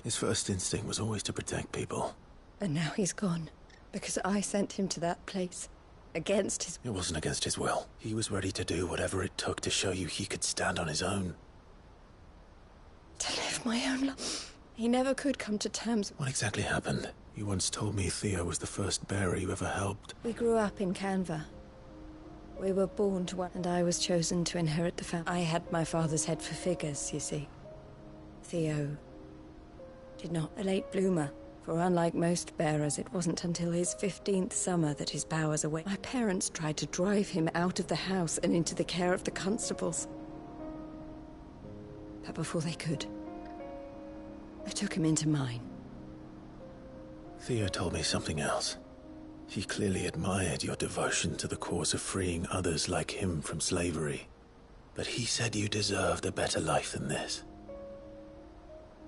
His first instinct was always to protect people. And now he's gone. Because I sent him to that place. Against his... It wasn't against his will. He was ready to do whatever it took to show you he could stand on his own. To live my own life. He never could come to terms... What exactly happened? You once told me Theo was the first bearer you ever helped. We grew up in Canva. We were born to one, and I was chosen to inherit the family. I had my father's head for figures, you see. Theo did not. A late bloomer, for unlike most bearers, it wasn't until his 15th summer that his powers awakened. My parents tried to drive him out of the house and into the care of the constables. But before they could, I took him into mine. Theo told me something else. He clearly admired your devotion to the cause of freeing others like him from slavery. But he said you deserved a better life than this.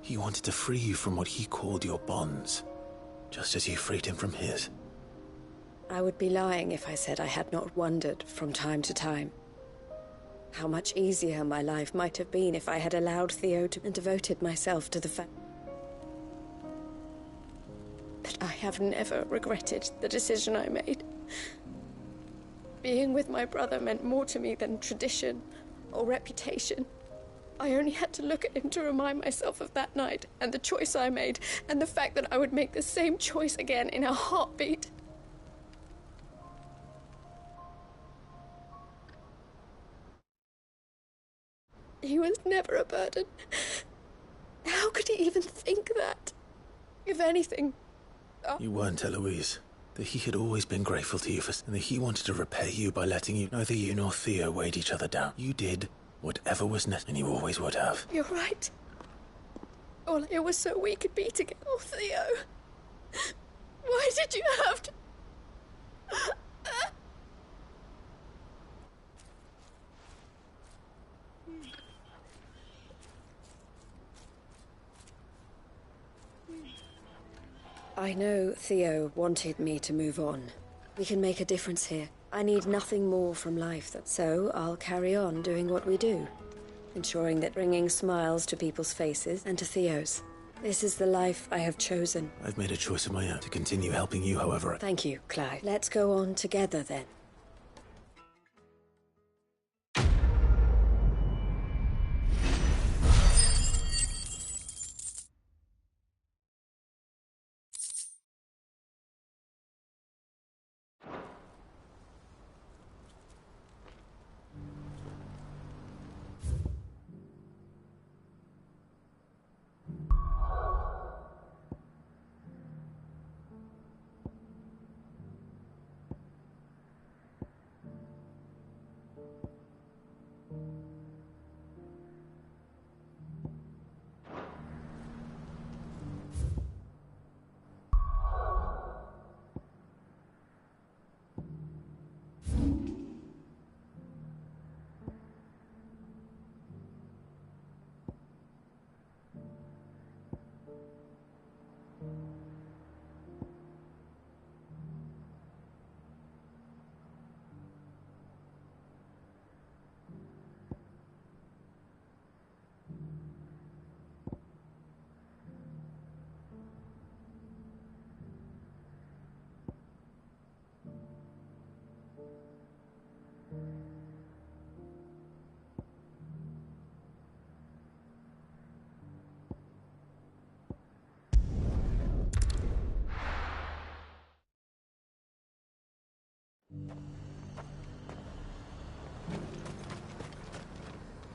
He wanted to free you from what he called your bonds, just as you freed him from his. I would be lying if I said I had not wondered from time to time how much easier my life might have been if I had allowed Theo to and devoted myself to the family. But I have never regretted the decision I made. Being with my brother meant more to me than tradition or reputation. I only had to look at him to remind myself of that night, and the choice I made, and the fact that I would make the same choice again in a heartbeat. was never a burden. How could he even think that? If anything... You weren't, Eloise. That he had always been grateful to you for... and that he wanted to repay you by letting you... Neither you nor Theo weighed each other down. You did whatever was necessary, and you always would have. You're right. All it was so we could be together. Oh, Theo. Why did you have to... I know Theo wanted me to move on. We can make a difference here. I need nothing more from life, so I'll carry on doing what we do. Ensuring that bringing smiles to people's faces and to Theo's. This is the life I have chosen. I've made a choice of my own to continue helping you however Thank you, Clive. Let's go on together then.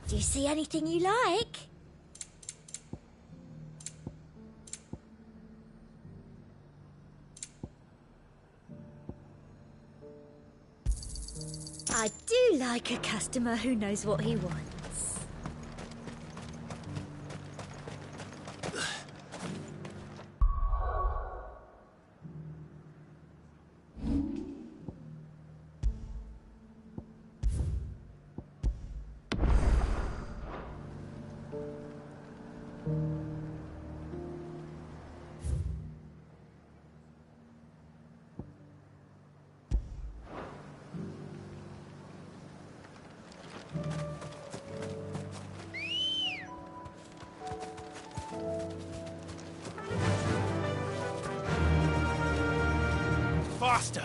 Do you see anything you like? I do like a customer who knows what he wants. Faster!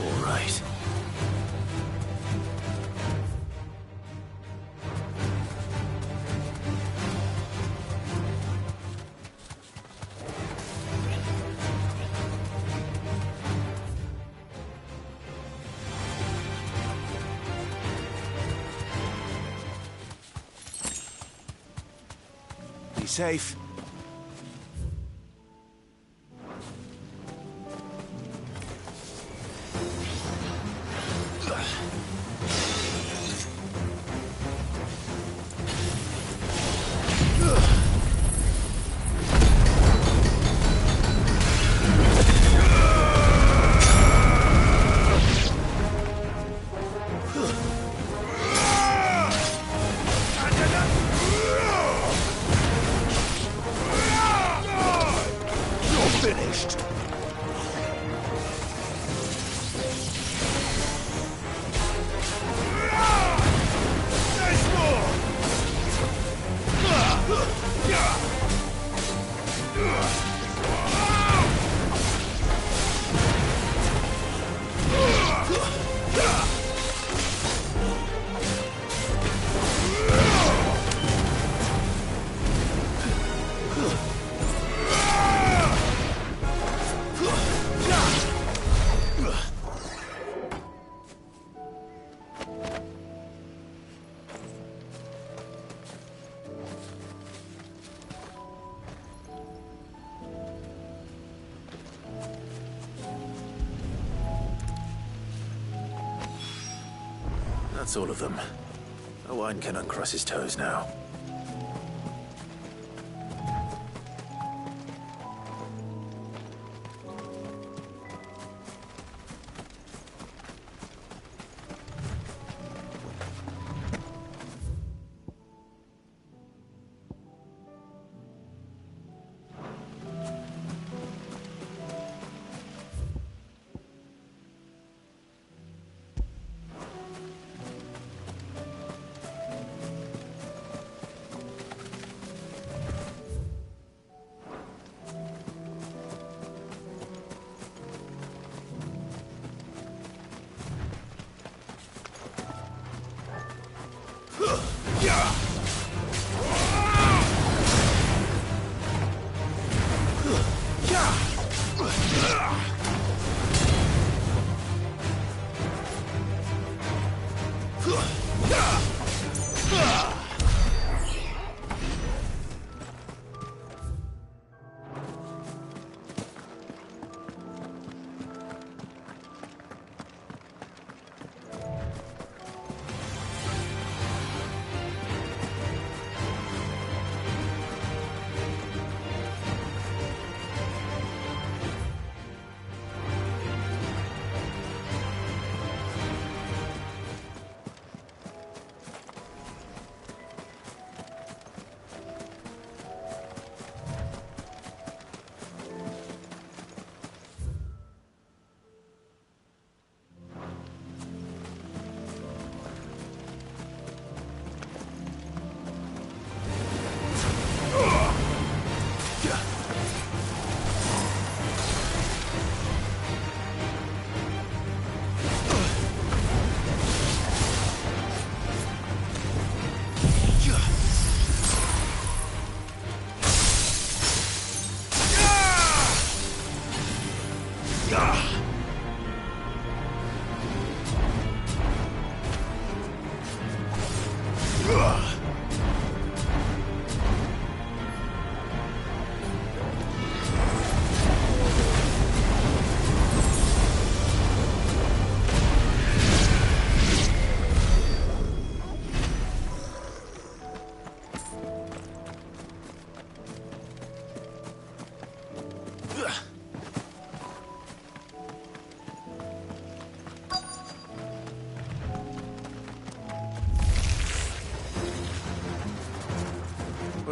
All right. Be safe. Finished. There's more. That's all of them. Owain can uncross his toes now.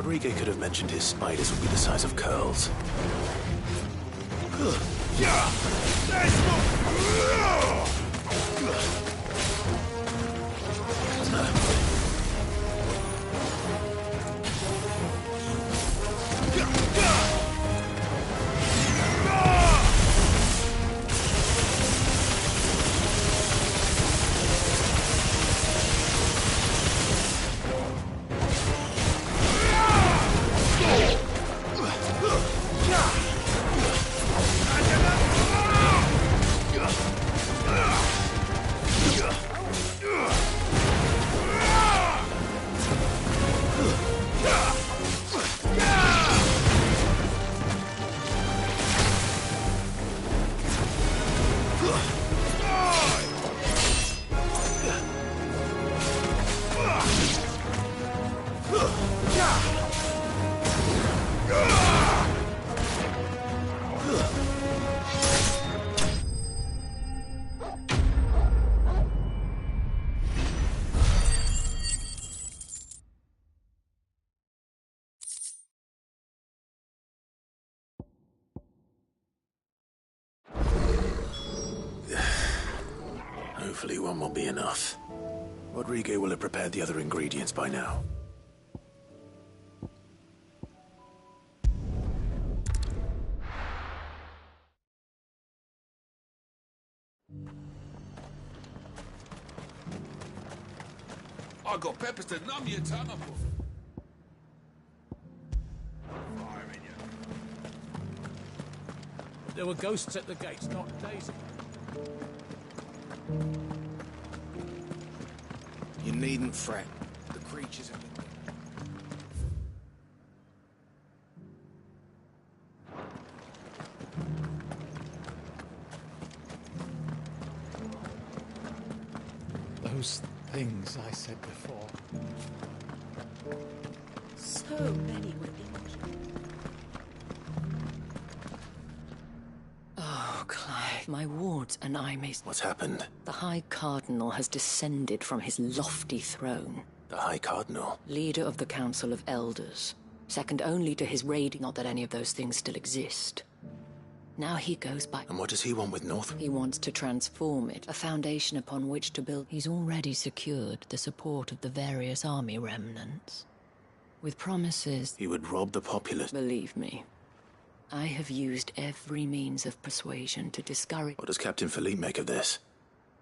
Rodrigue could have mentioned his spiders would be the size of curls. Hopefully one will be enough. Rodrigue will have prepared the other ingredients by now. I got peppers to numb your tongue up. There were ghosts at the gates not days ago. You needn't fret. The creatures have been... Those things I said before. So many were injured. Oh, Clive, my wards and I may... What's happened? The High Cardinal has descended from his lofty throne. The High Cardinal? Leader of the Council of Elders. Second only to his raiding, not that any of those things still exist. Now he goes by... And what does he want with North? He wants to transform it, a foundation upon which to build... He's already secured the support of the various army remnants. With promises... He would rob the populace. Believe me, I have used every means of persuasion to discourage... What does Captain Philippe make of this?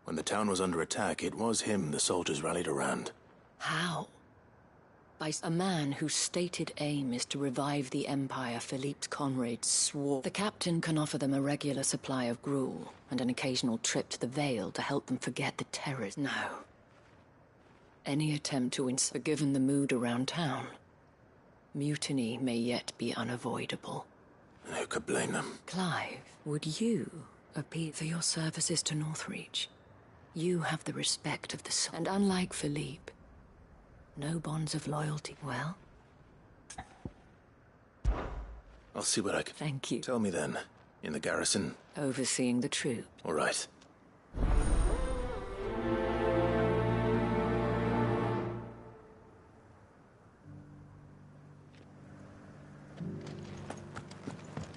When the town was under attack, it was him the soldiers rallied around. How? By a man whose stated aim is to revive the Empire Philippe Conrad swore. The captain can offer them a regular supply of gruel and an occasional trip to the Vale to help them forget the terrors. No. Any attempt to given the mood around town, mutiny may yet be unavoidable. Who could blame them? Clive, would you appeal for your services to Northreach? You have the respect of the soul, and unlike Philippe, no bonds of loyalty. Well? I'll see what I can... Thank you. Tell me then, in the garrison? Overseeing the troop. All right.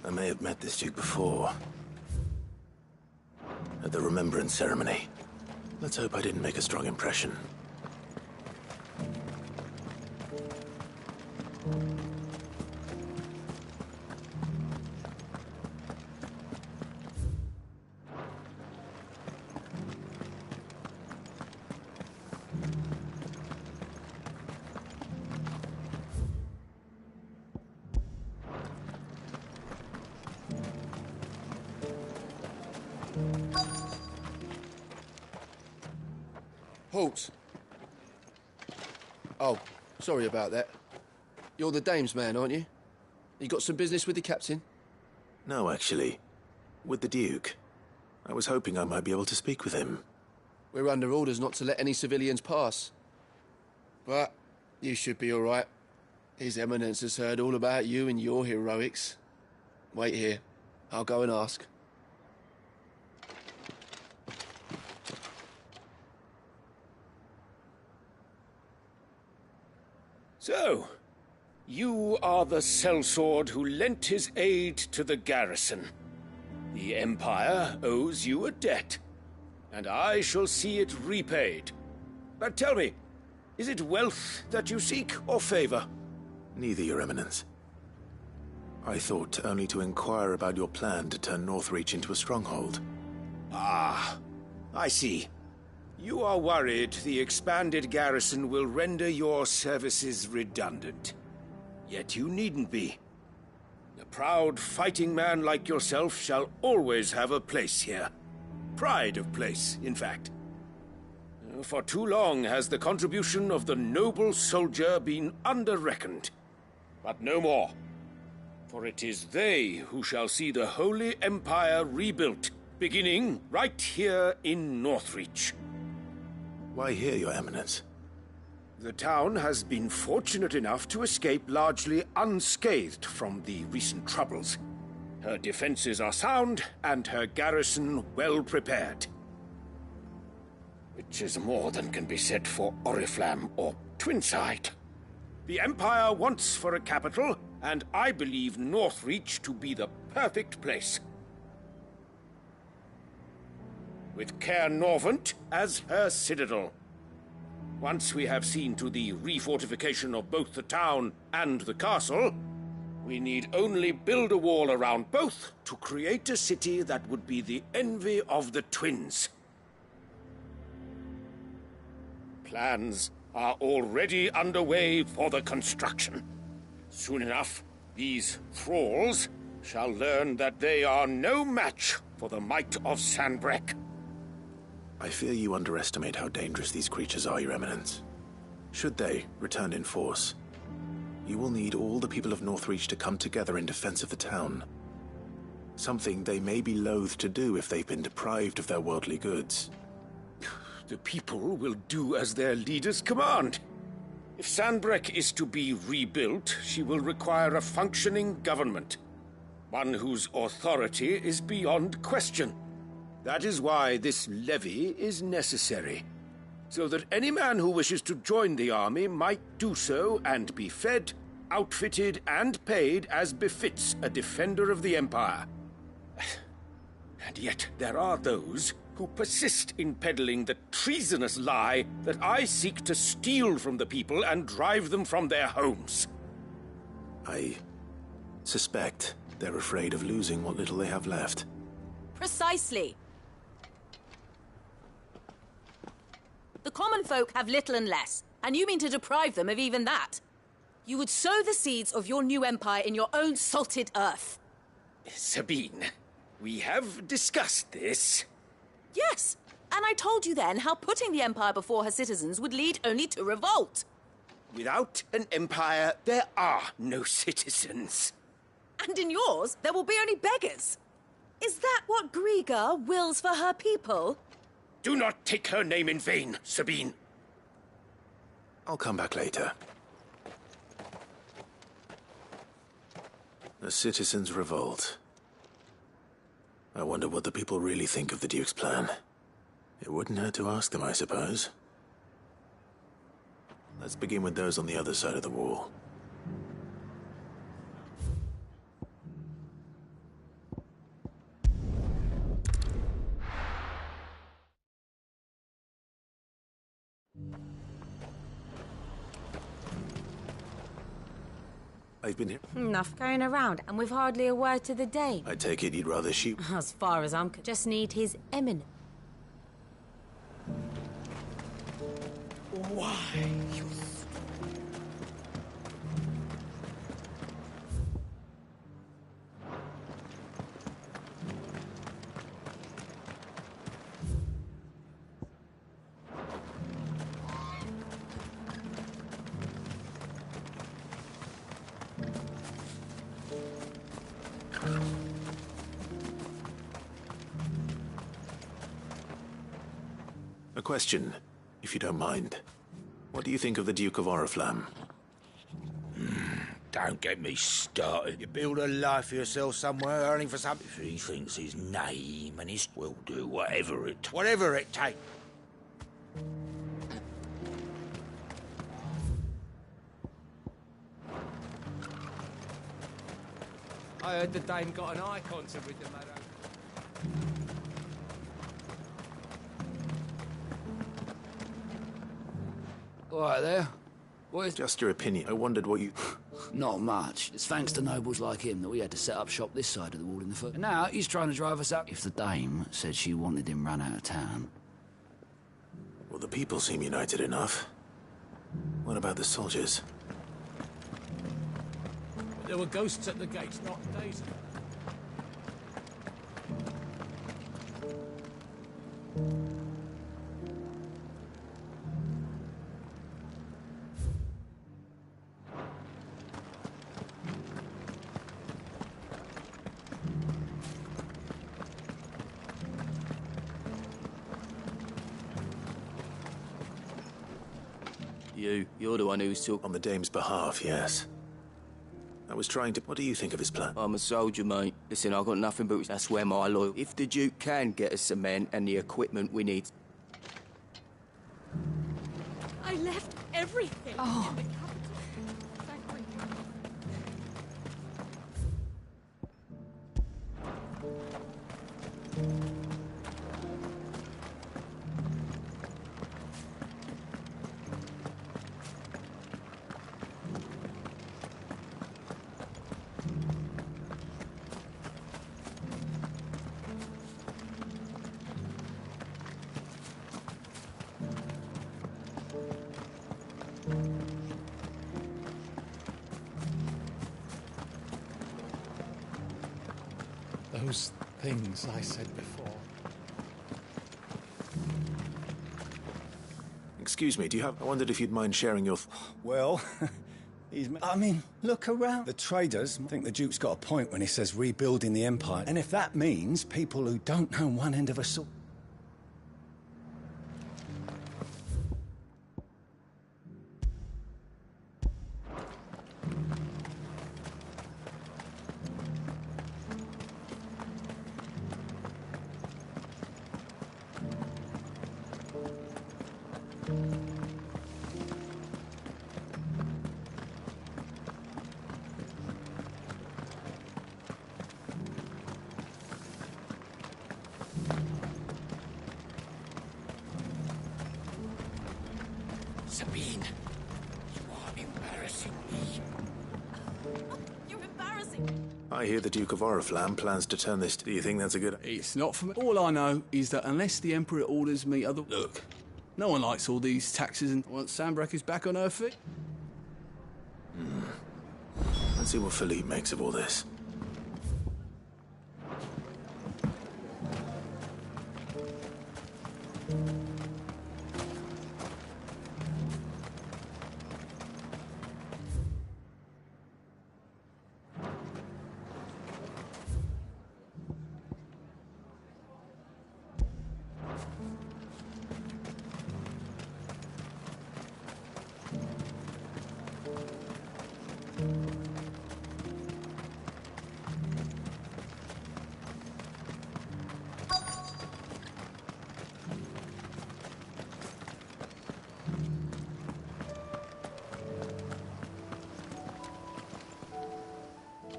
I may have met this Duke before. At the Remembrance Ceremony. Let's hope I didn't make a strong impression. Halt! Oh, sorry about that. You're the dame's man, aren't you? You got some business with the captain? No, actually. With the Duke. I was hoping I might be able to speak with him. We're under orders not to let any civilians pass. But you should be all right. His Eminence has heard all about you and your heroics. Wait here. I'll go and ask. So, you are the sellsword who lent his aid to the garrison. The Empire owes you a debt, and I shall see it repaid. But tell me, is it wealth that you seek, or favor? Neither, Your Eminence. I thought only to inquire about your plan to turn Northreach into a stronghold. Ah, I see. You are worried the expanded garrison will render your services redundant. Yet you needn't be. A proud fighting man like yourself shall always have a place here. Pride of place, in fact. For too long has the contribution of the noble soldier been under-reckoned. But no more. For it is they who shall see the Holy Empire rebuilt, beginning right here in Northreach. Why here, Your Eminence? The town has been fortunate enough to escape largely unscathed from the recent troubles. Her defenses are sound, and her garrison well prepared. Which is more than can be said for Oriflamme or Twinside. The Empire wants for a capital, and I believe Northreach to be the perfect place. With Caer Norvent as her citadel. Once we have seen to the refortification of both the town and the castle, we need only build a wall around both to create a city that would be the envy of the twins. Plans are already underway for the construction. Soon enough, these thralls shall learn that they are no match for the might of Sanbreque. I fear you underestimate how dangerous these creatures are, Your Eminence. Should they return in force, you will need all the people of Northreach to come together in defense of the town. Something they may be loath to do if they've been deprived of their worldly goods. The people will do as their leaders command. If Sanbreque is to be rebuilt, she will require a functioning government. One whose authority is beyond question. That is why this levy is necessary. So that any man who wishes to join the army might do so and be fed, outfitted, and paid as befits a defender of the Empire. And yet there are those who persist in peddling the treasonous lie that I seek to steal from the people and drive them from their homes. I suspect they're afraid of losing what little they have left. Precisely. The common folk have little and less, and you mean to deprive them of even that. You would sow the seeds of your new empire in your own salted earth. Sabine, we have discussed this. Yes, and I told you then how putting the empire before her citizens would lead only to revolt. Without an empire, there are no citizens. And in yours, there will be only beggars. Is that what Griga wills for her people? Do not take her name in vain, Sabine. I'll come back later. The citizens revolt. I wonder what the people really think of the Duke's plan. It wouldn't hurt to ask them, I suppose. Let's begin with those on the other side of the wall. I've been here. Enough going around, and with hardly a word to the Dane. I take it you'd rather shoot. As far as I'm concerned, just need his eminence. Why, you... A question, if you don't mind. What do you think of the Duke of Oriflamme? Don't get me started. You build a life for yourself somewhere, earning for something. If he thinks his name and his... will do whatever it takes. I heard the Dame got an icon to rid the matter. All right there. What is... Just your opinion. I wondered what you... Not much. It's thanks to nobles like him that we had to set up shop this side of the wall in the foot. And now he's trying to drive us out. If the Dame said she wanted him run out of town... Well, the people seem united enough. What about the soldiers? There were ghosts at the gates not days ago. You're the one who's talking. On the Dame's behalf, yes. I was trying to... What do you think of his plan? I'm a soldier, mate. Listen, I've got nothing but... That's where my loyalty... If the Duke can get us the men and the equipment we need... I left everything in the capital. Those things I said before. Excuse me, do you have... I wondered if you'd mind sharing your... Well, I mean, look around. The traders think the Duke's got a point when he says rebuilding the Empire. And if that means people who don't know one end of a sword... Sabine, you are embarrassing me. You're embarrassing. I hear the Duke of Oriflamme plans to turn this. Do you think that's a good... It's not for me. All I know is that unless the Emperor orders me other... Look, no one likes all these taxes, and once Sanbreque is back on her feet... Let's see what Philippe makes of all this.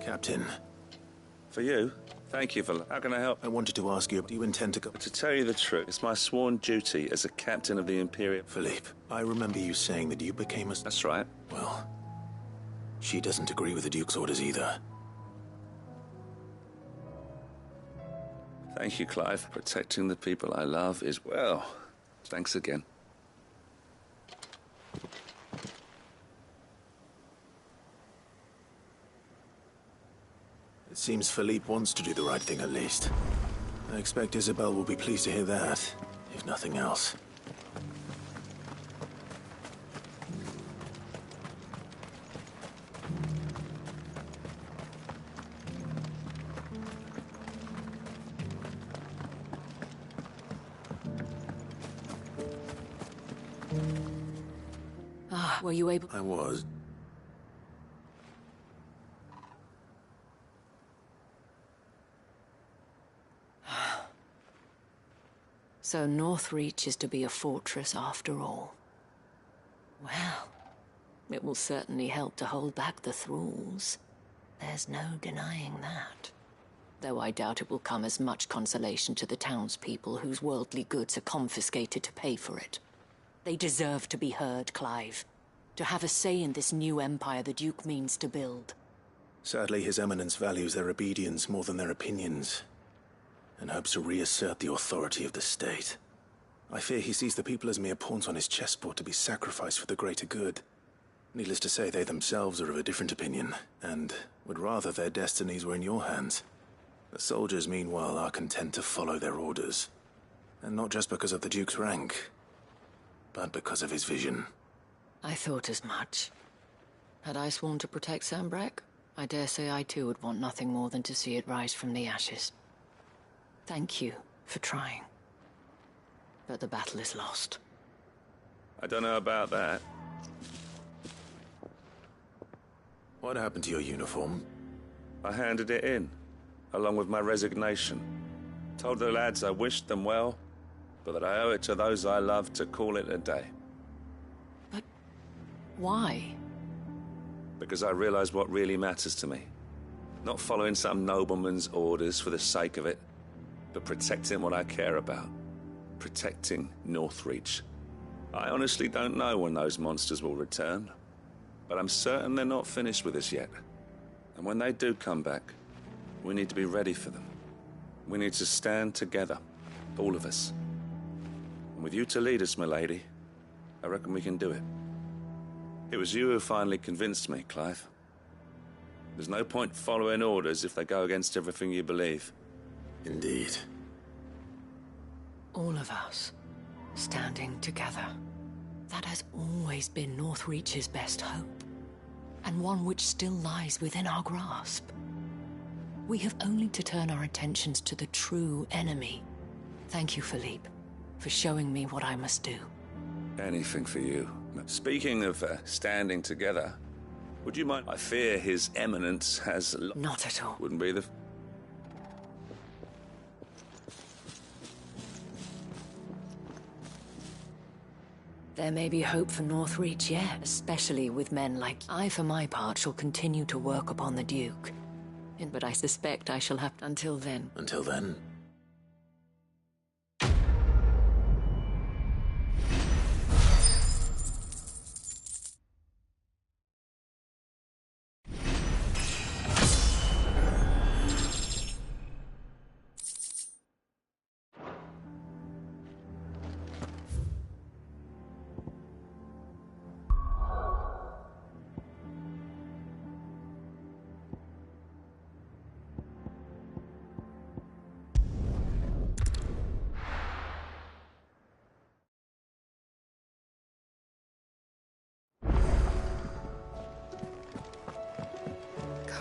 Captain. For you? Thank you for... How can I help? I wanted to ask you, do you intend to go... To tell you the truth, it's my sworn duty as a captain of the Imperial... Philippe, I remember you saying that you became a... That's right. Well, she doesn't agree with the Duke's orders either. Thank you, Clive. Protecting the people I love is... well, thanks again. It seems Philippe wants to do the right thing at least. I expect Isabel will be pleased to hear that, if nothing else. Were you able... I was. So Northreach is to be a fortress after all. Well, it will certainly help to hold back the thralls. There's no denying that. Though I doubt it will come as much consolation to the townspeople whose worldly goods are confiscated to pay for it. They deserve to be heard, Clive. To have a say in this new empire the Duke means to build. Sadly, His Eminence values their obedience more than their opinions, and hopes to reassert the authority of the state. I fear he sees the people as mere pawns on his chessboard to be sacrificed for the greater good. Needless to say, they themselves are of a different opinion, and would rather their destinies were in your hands. The soldiers, meanwhile, are content to follow their orders. And not just because of the Duke's rank, but because of his vision. I thought as much. Had I sworn to protect Sanbreque, I dare say I too would want nothing more than to see it rise from the ashes. Thank you for trying. But the battle is lost. I don't know about that. What happened to your uniform? I handed it in, along with my resignation. Told the lads I wished them well, but that I owe it to those I love to call it a day. But why? Because I realized what really matters to me. Not following some nobleman's orders for the sake of it, but protecting what I care about. Protecting Northreach. I honestly don't know when those monsters will return, but I'm certain they're not finished with us yet. And when they do come back, we need to be ready for them. We need to stand together, all of us. And with you to lead us, milady, I reckon we can do it. It was you who finally convinced me, Clive. There's no point following orders if they go against everything you believe. Indeed. All of us, standing together. That has always been Northreach's best hope, and one which still lies within our grasp. We have only to turn our attentions to the true enemy. Thank you, Philippe, for showing me what I must do. Anything for you. Speaking of standing together, would you mind? I fear His Eminence has... Not at all. Wouldn't be the... There may be hope for Northreach yet, especially with men like... I, for my part, shall continue to work upon the Duke. But I suspect I shall have... Until then. Until then?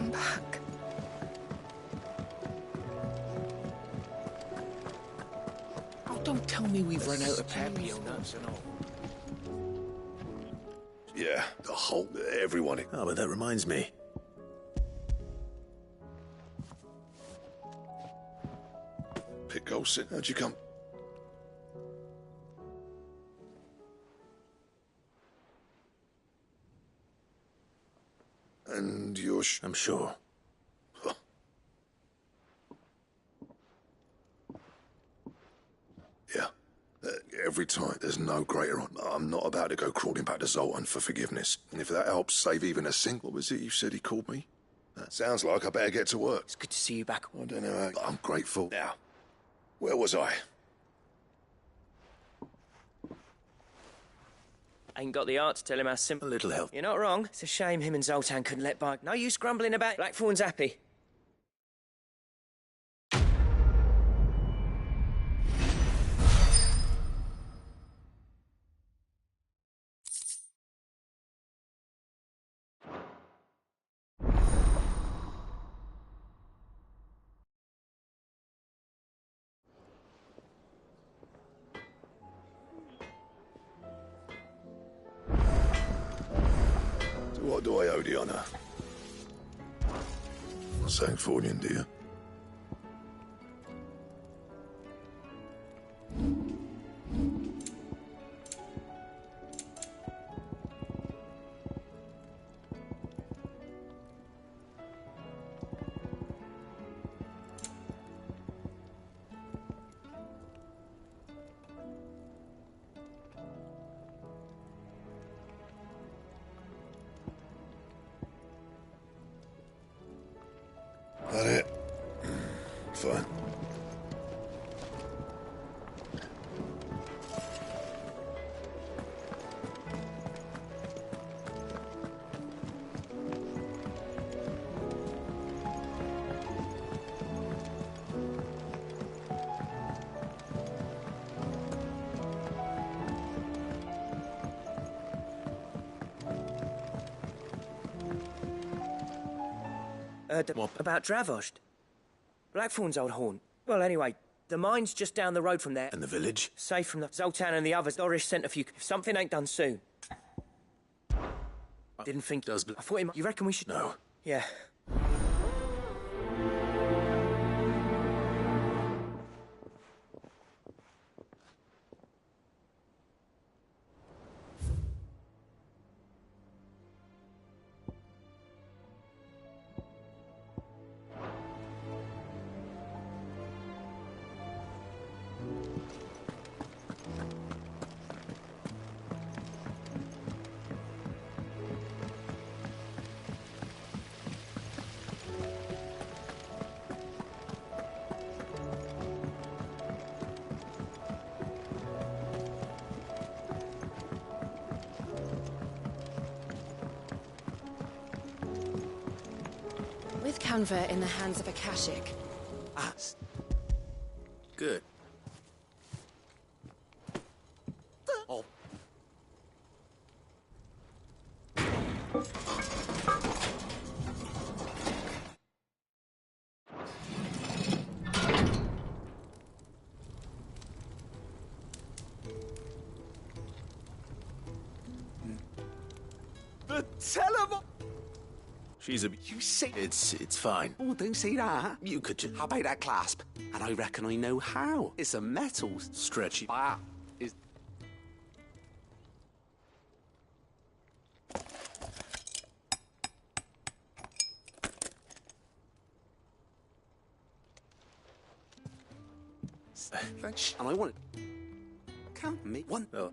come back. Oh, don't tell me we've run out of Papio nuts and all. Yeah, the whole... everyone... Oh, but that reminds me. Pick Olsen, how'd you come? And you're I'm sure. Huh. Yeah. Every time, there's no greater on. I'm not about to go crawling back to Zoltan for forgiveness. And if that helps save even a single, what was it you said he called me? That sounds like I better get to work. It's good to see you back. I don't know. I'm grateful. Now, where was I? Ain't got the art to tell him how simple. A little help. You're not wrong. It's a shame him and Zoltan couldn't let by. No use grumbling about Blackthorn's happy. What do I owe the honour? Sangfordian, dear. That it? Fine. About Dravost. Blackthorn's old haunt. Well, anyway, the mine's just down the road from there. And the village? Safe from the Zoltan and the others. Dorish sent a few. If something ain't done soon. I didn't think... I thought it might... You reckon we should... No. Yeah. With Canver in the hands of Akashic. Good. Oh. The telephone. She's a... You see... It's fine. Oh, don't say that. You could just... How about that clasp? And I reckon I know how. It's a metal. Stretchy. That is... And I want it. Count me. One. Oh.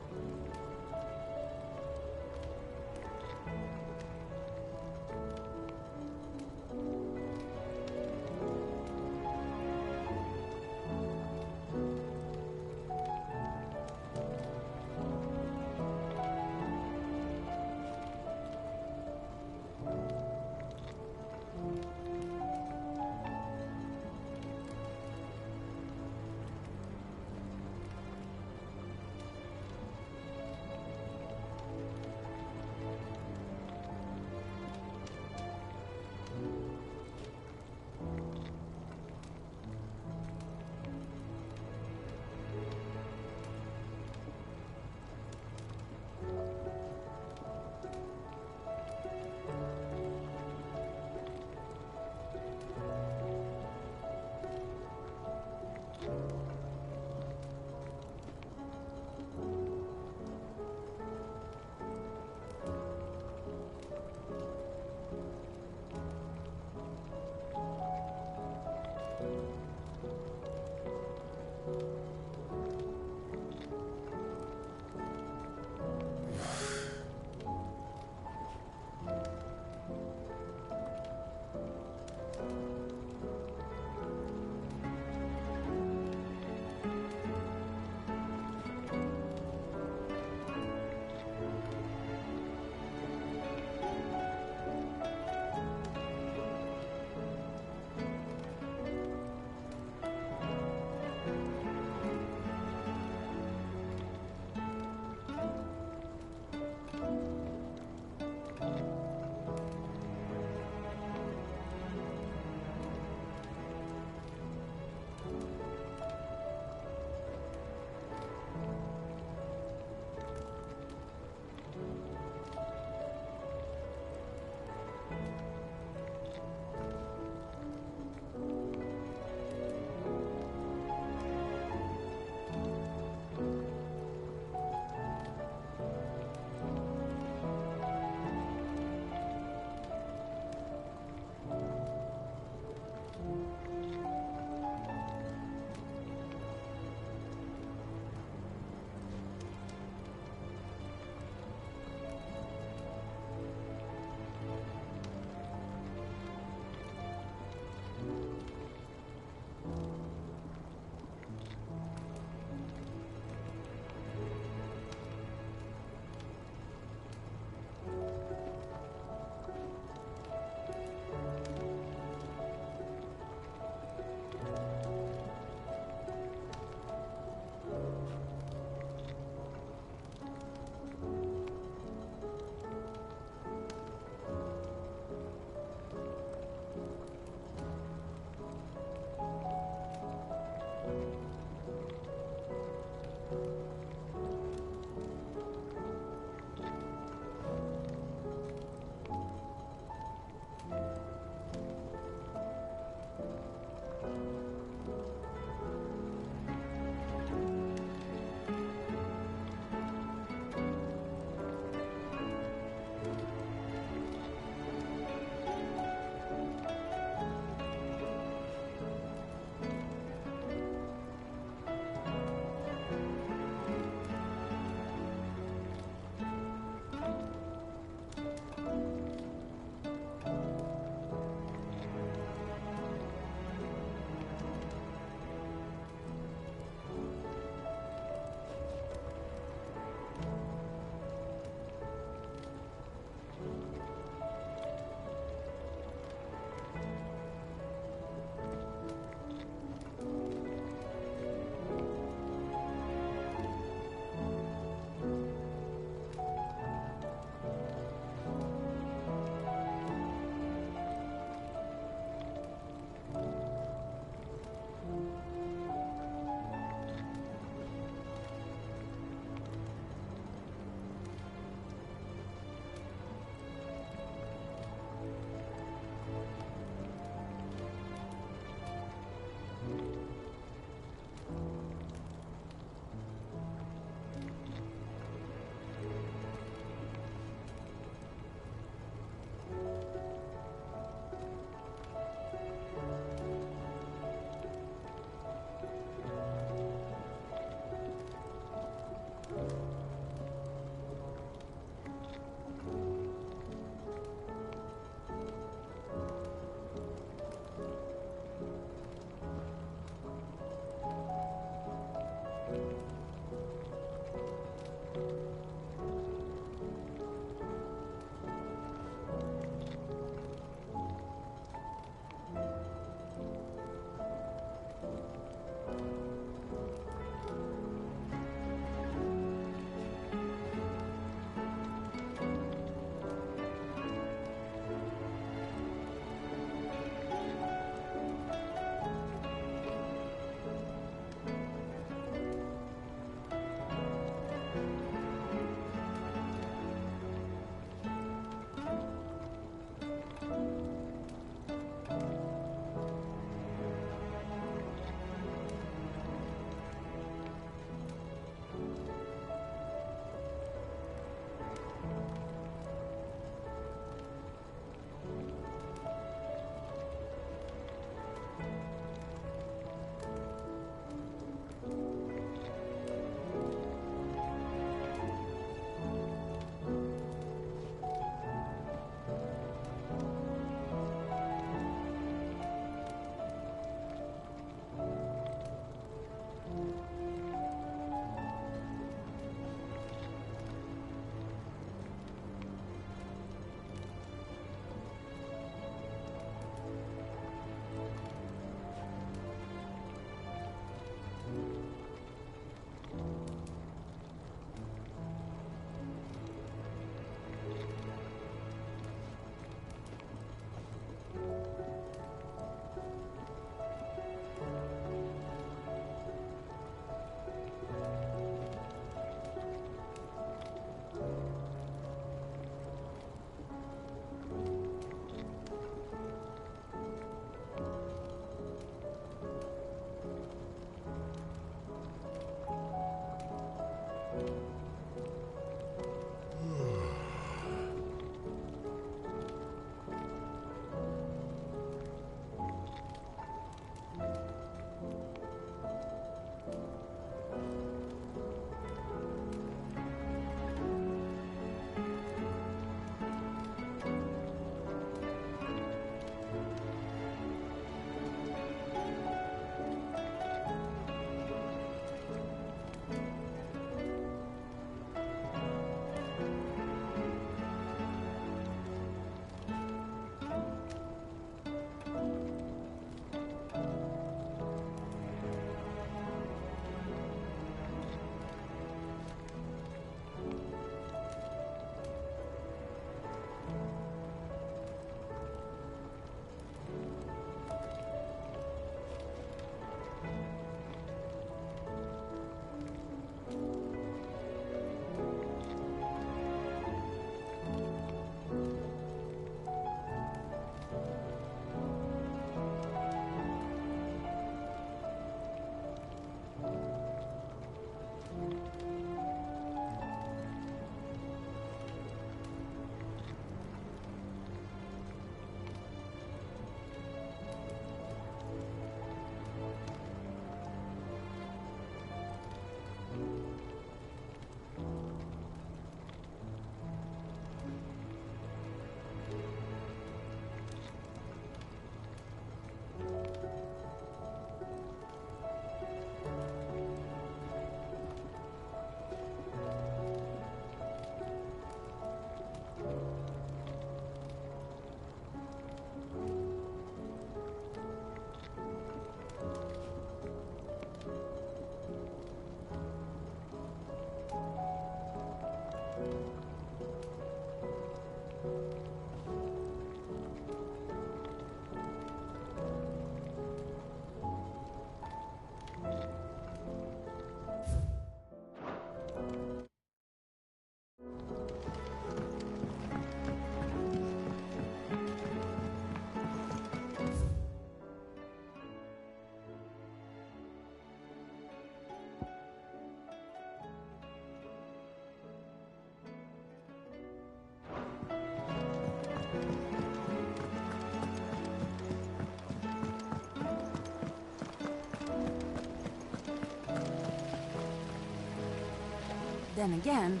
Then again,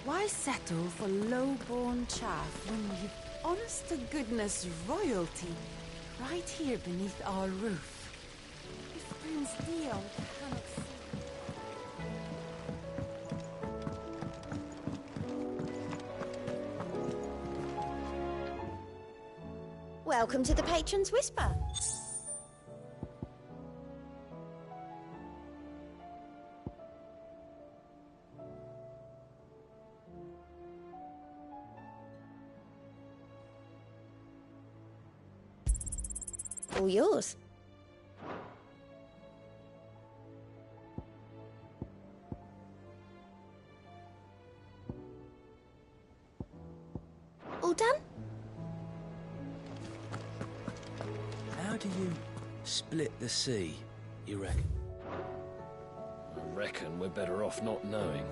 why settle for low-born chaff when we've honest-to-goodness royalty right here beneath our roof? If Prince Dion cannot see... Welcome to the Patron's Whisper. All yours. All done? How do you split the sea, you reckon? I reckon we're better off not knowing.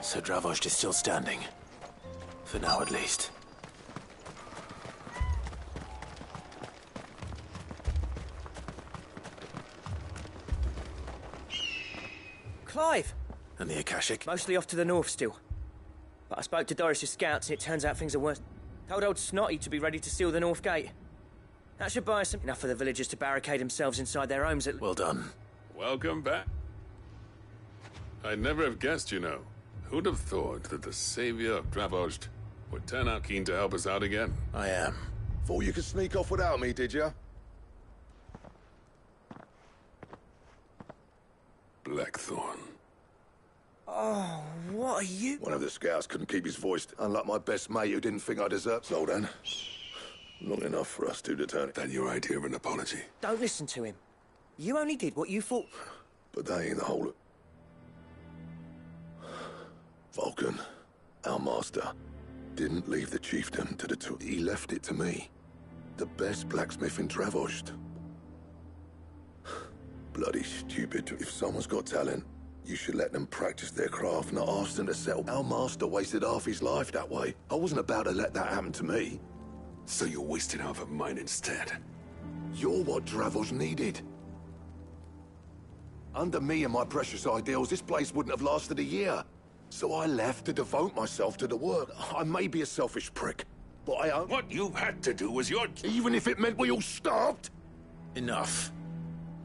So Dravost is still standing. For now, at least. Clive! And the Akashic? Mostly off to the north still. But I spoke to Doris' scouts and it turns out things are worse. Told old Snotty to be ready to seal the north gate. That should buy us enough for the villagers to barricade themselves inside their homes at... Well done. Welcome back. I'd never have guessed, you know. Who'd have thought that the savior of Dravost would turn out keen to help us out again? I am. Thought you could sneak off without me, did you? Blackthorn. Oh, what are you... One of the scouts couldn't keep his voice, unlike my best mate who didn't think I deserved. So then, long enough for us two to turn it. That your idea of an apology? Don't listen to him. You only did what you thought... But that ain't the whole of... Vulcan, our master, didn't leave the chiefdom to the two. He left it to me. The best blacksmith in Dravost. Bloody stupid. If someone's got talent, you should let them practice their craft, not ask them to settle. Our master wasted half his life that way. I wasn't about to let that happen to me. So you wasted half of mine instead? You're what Dravost needed. Under me and my precious ideals, this place wouldn't have lasted a year. So I left to devote myself to the work. I may be a selfish prick, but I... What you had to do was your... Even if it meant we all starved? Enough.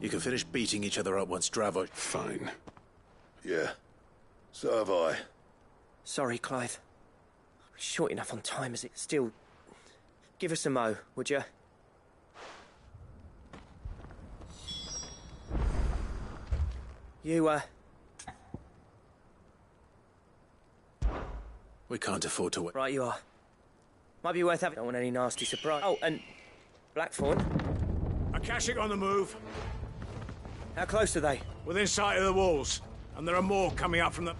You can finish beating each other up once Dravost... Fine. Yeah. So have I. Sorry, Clive. Short enough on time as it still... Give us a mo, would you? You, We can't afford to wait. Right you are. Might be worth having. Don't want any nasty surprise. Oh, and... Blackthorn? Akashic on the move. How close are they? Within sight of the walls. And there are more coming up from the...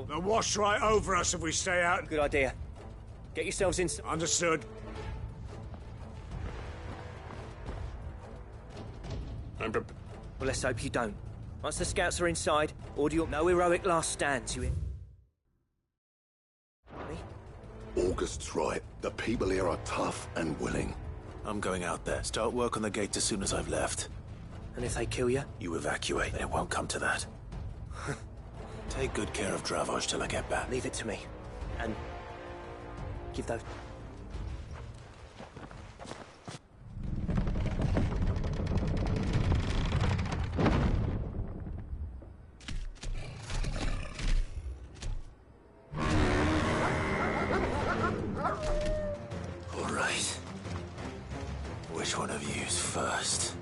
They'll wash right over us if we stay out. Good idea. Get yourselves in... Understood. I'm prepared. Well, let's hope you don't. Once the scouts are inside, order your... No heroic last stands, you hear? August's right. The people here are tough and willing. I'm going out there. Start work on the gate as soon as I've left. And if they kill you? You evacuate. It won't come to that. Take good care of Dravost till I get back. Leave it to me. And... give those... All right. Which one of you's first?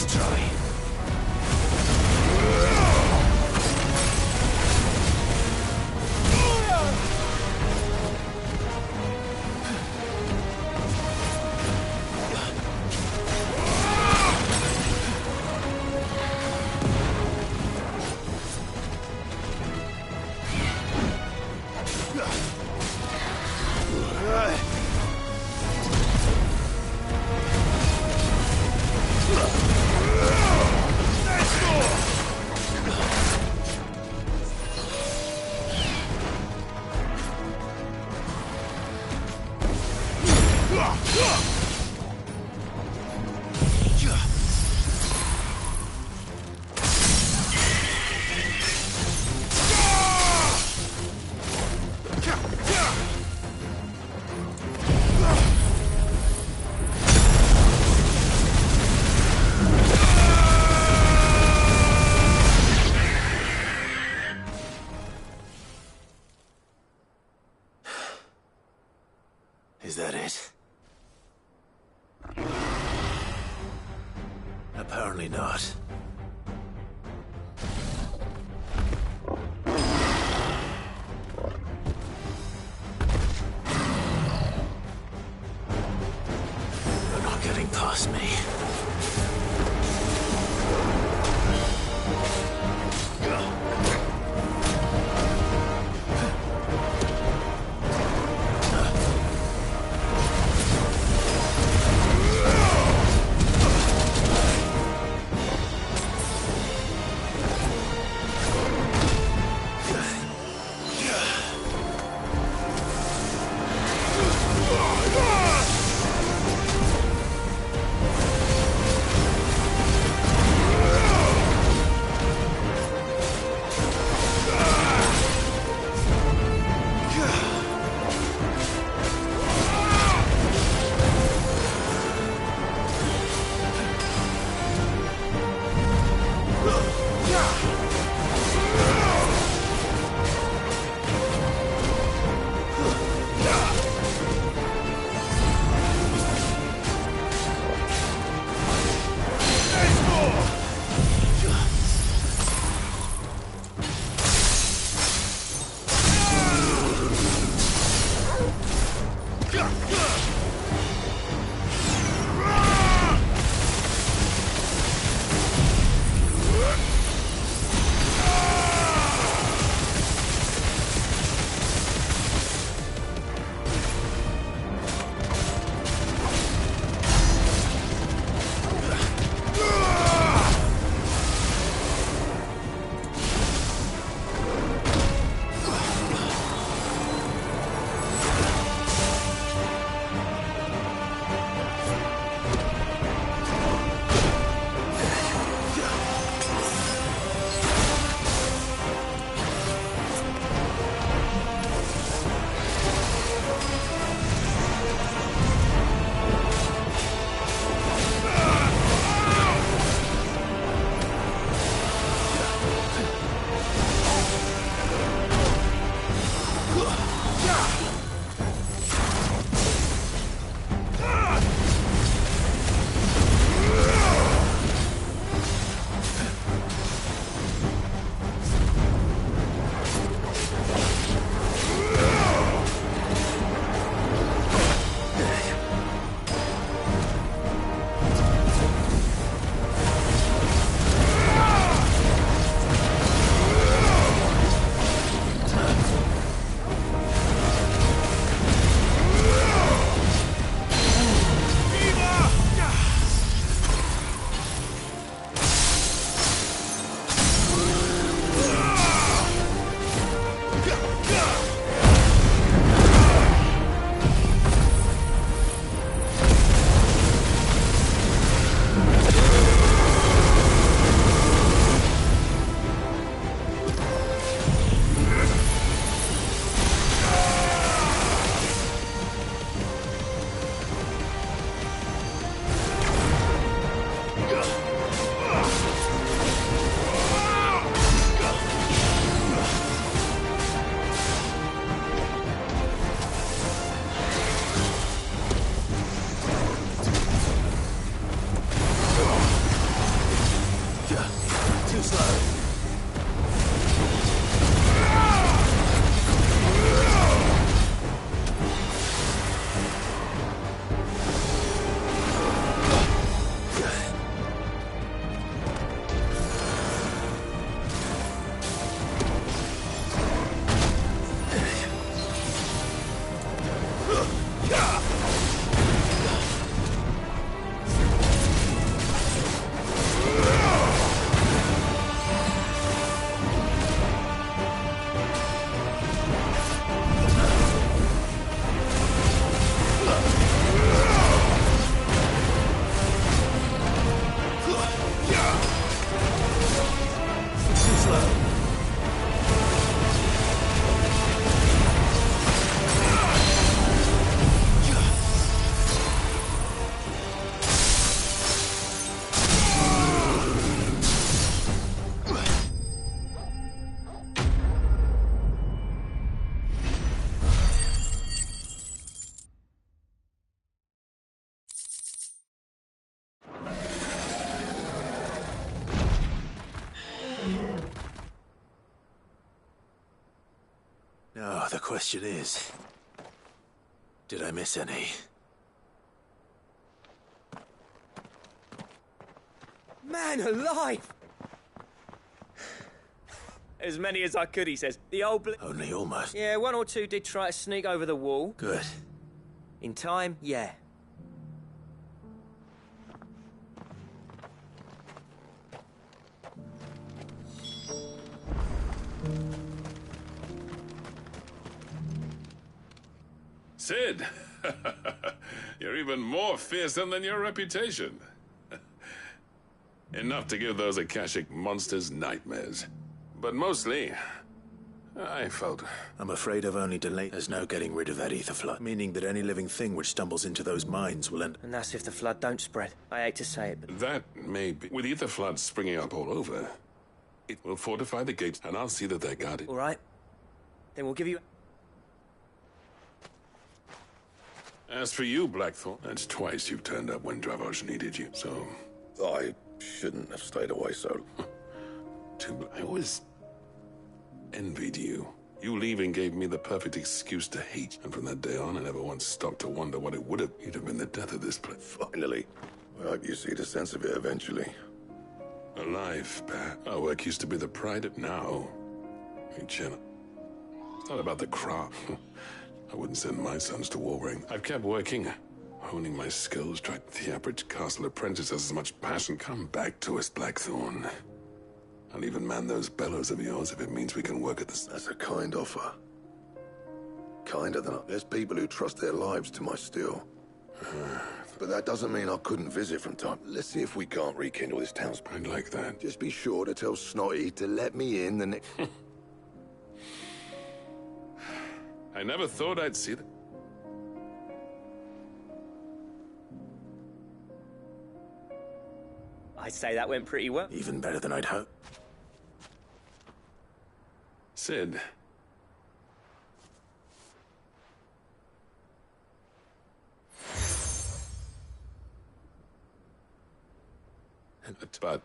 try. Is that it? Apparently not. They're not getting past me. question is, did I miss any? Man alive! As many as I could, he says. The old Only almost. Yeah, one or two did try to sneak over the wall. Good. In time, yeah. Sid! You're even more fearsome than your reputation. Enough to give those Akashic monsters nightmares. But mostly, I felt... I'm afraid I've only delayed. There's no getting rid of that ether flood, meaning that any living thing which stumbles into those mines will end... And that's if the flood don't spread. I hate to say it, but... That may be. With ether floods springing up all over, it will fortify the gates, and I'll see that they're guarded. All right. Then we'll give you... As for you, Blackthorn, that's twice you've turned up when Dravos needed you, so... I shouldn't have stayed away so... I always envied you. You leaving gave me the perfect excuse to hate, and from that day on, I never once stopped to wonder what it would have. You'd have been the death of this place. Finally. I hope you see the sense of it eventually. Alive, Pat. Our work used to be the pride of now. Hey, Jenna. It's not about the crop. I wouldn't send my sons to Warring. I've kept working, honing my skills, tried the average castle apprentice has as much passion. Come back to us, Blackthorn. I'll even man those bellows of yours if it means we can work at this. That's a kind offer. Kinder than... There's people who trust their lives to my steel. But that doesn't mean I couldn't visit from time. Let's see if we can't rekindle this town's... I'd like that. Just be sure to tell Snotty to let me in the next... I never thought I'd see that. I'd say that went pretty well. Even better than I'd hoped. Sid. But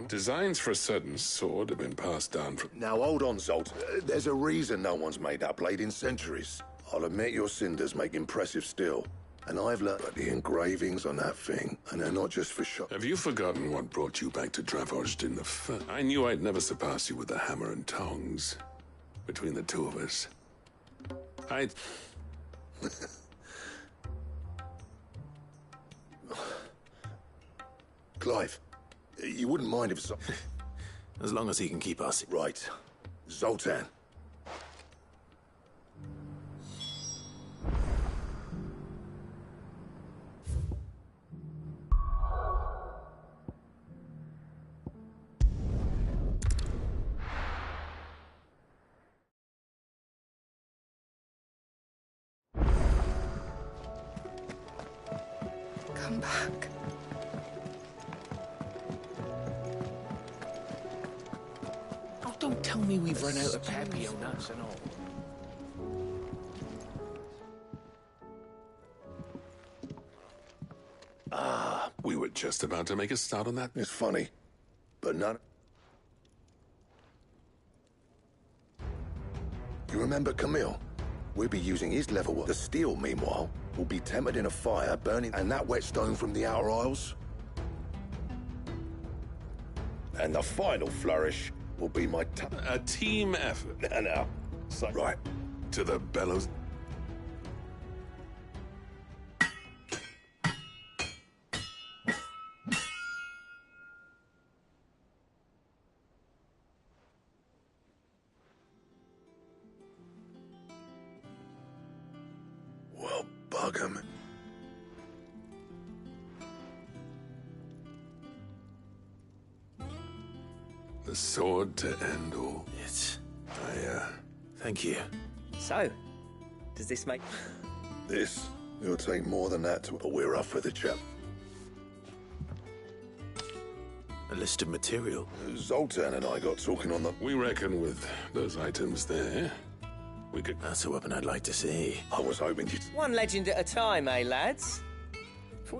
designs for a certain sword have been passed down from... Now hold on, Zolt. There's a reason no one's made that blade in centuries. I'll admit your cinders make impressive steel. And I've learned about the engravings on that thing, and they're not just for show. Have you forgotten what brought you back to Dravosd in the first? I knew I'd never surpass you with the hammer and tongs. Between the two of us. Clive, you wouldn't mind if... As long as he can keep us... Right. Zoltan. Come back. Oh, don't tell me we've run out of papio nuts and all. We were just about to make a start on that. It's funny, but none... You remember Camille? We'll be using his level work. The steel, meanwhile, will be tempered in a fire, burning, and that whetstone from the Outer Isles. And the final flourish will be my... A team effort. No. So, right. To the bellows. Well, bug 'em. The sword to end all. Thank you. So, does this make... This, it'll take more than that to... But we're up for the chap. A list of material. Zoltan and I got talking on the... We reckon with those items there, we could... That's a weapon I'd like to see. I was hoping you'd... One legend at a time, eh, lads?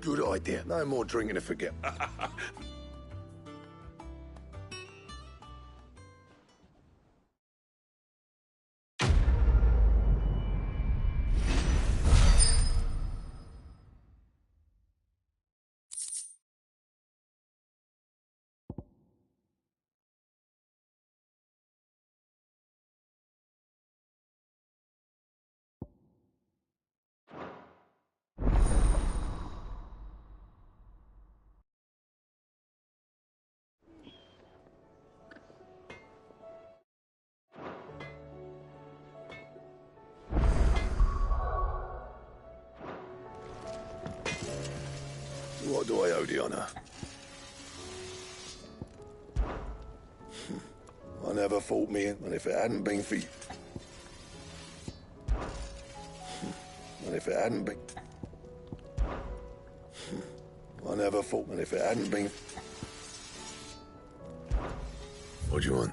Good idea. No more drinking to forget. What do I owe the honour? I never fought me, and if it hadn't been for you... And if it hadn't been... I never fought, and if it hadn't been... What do you want?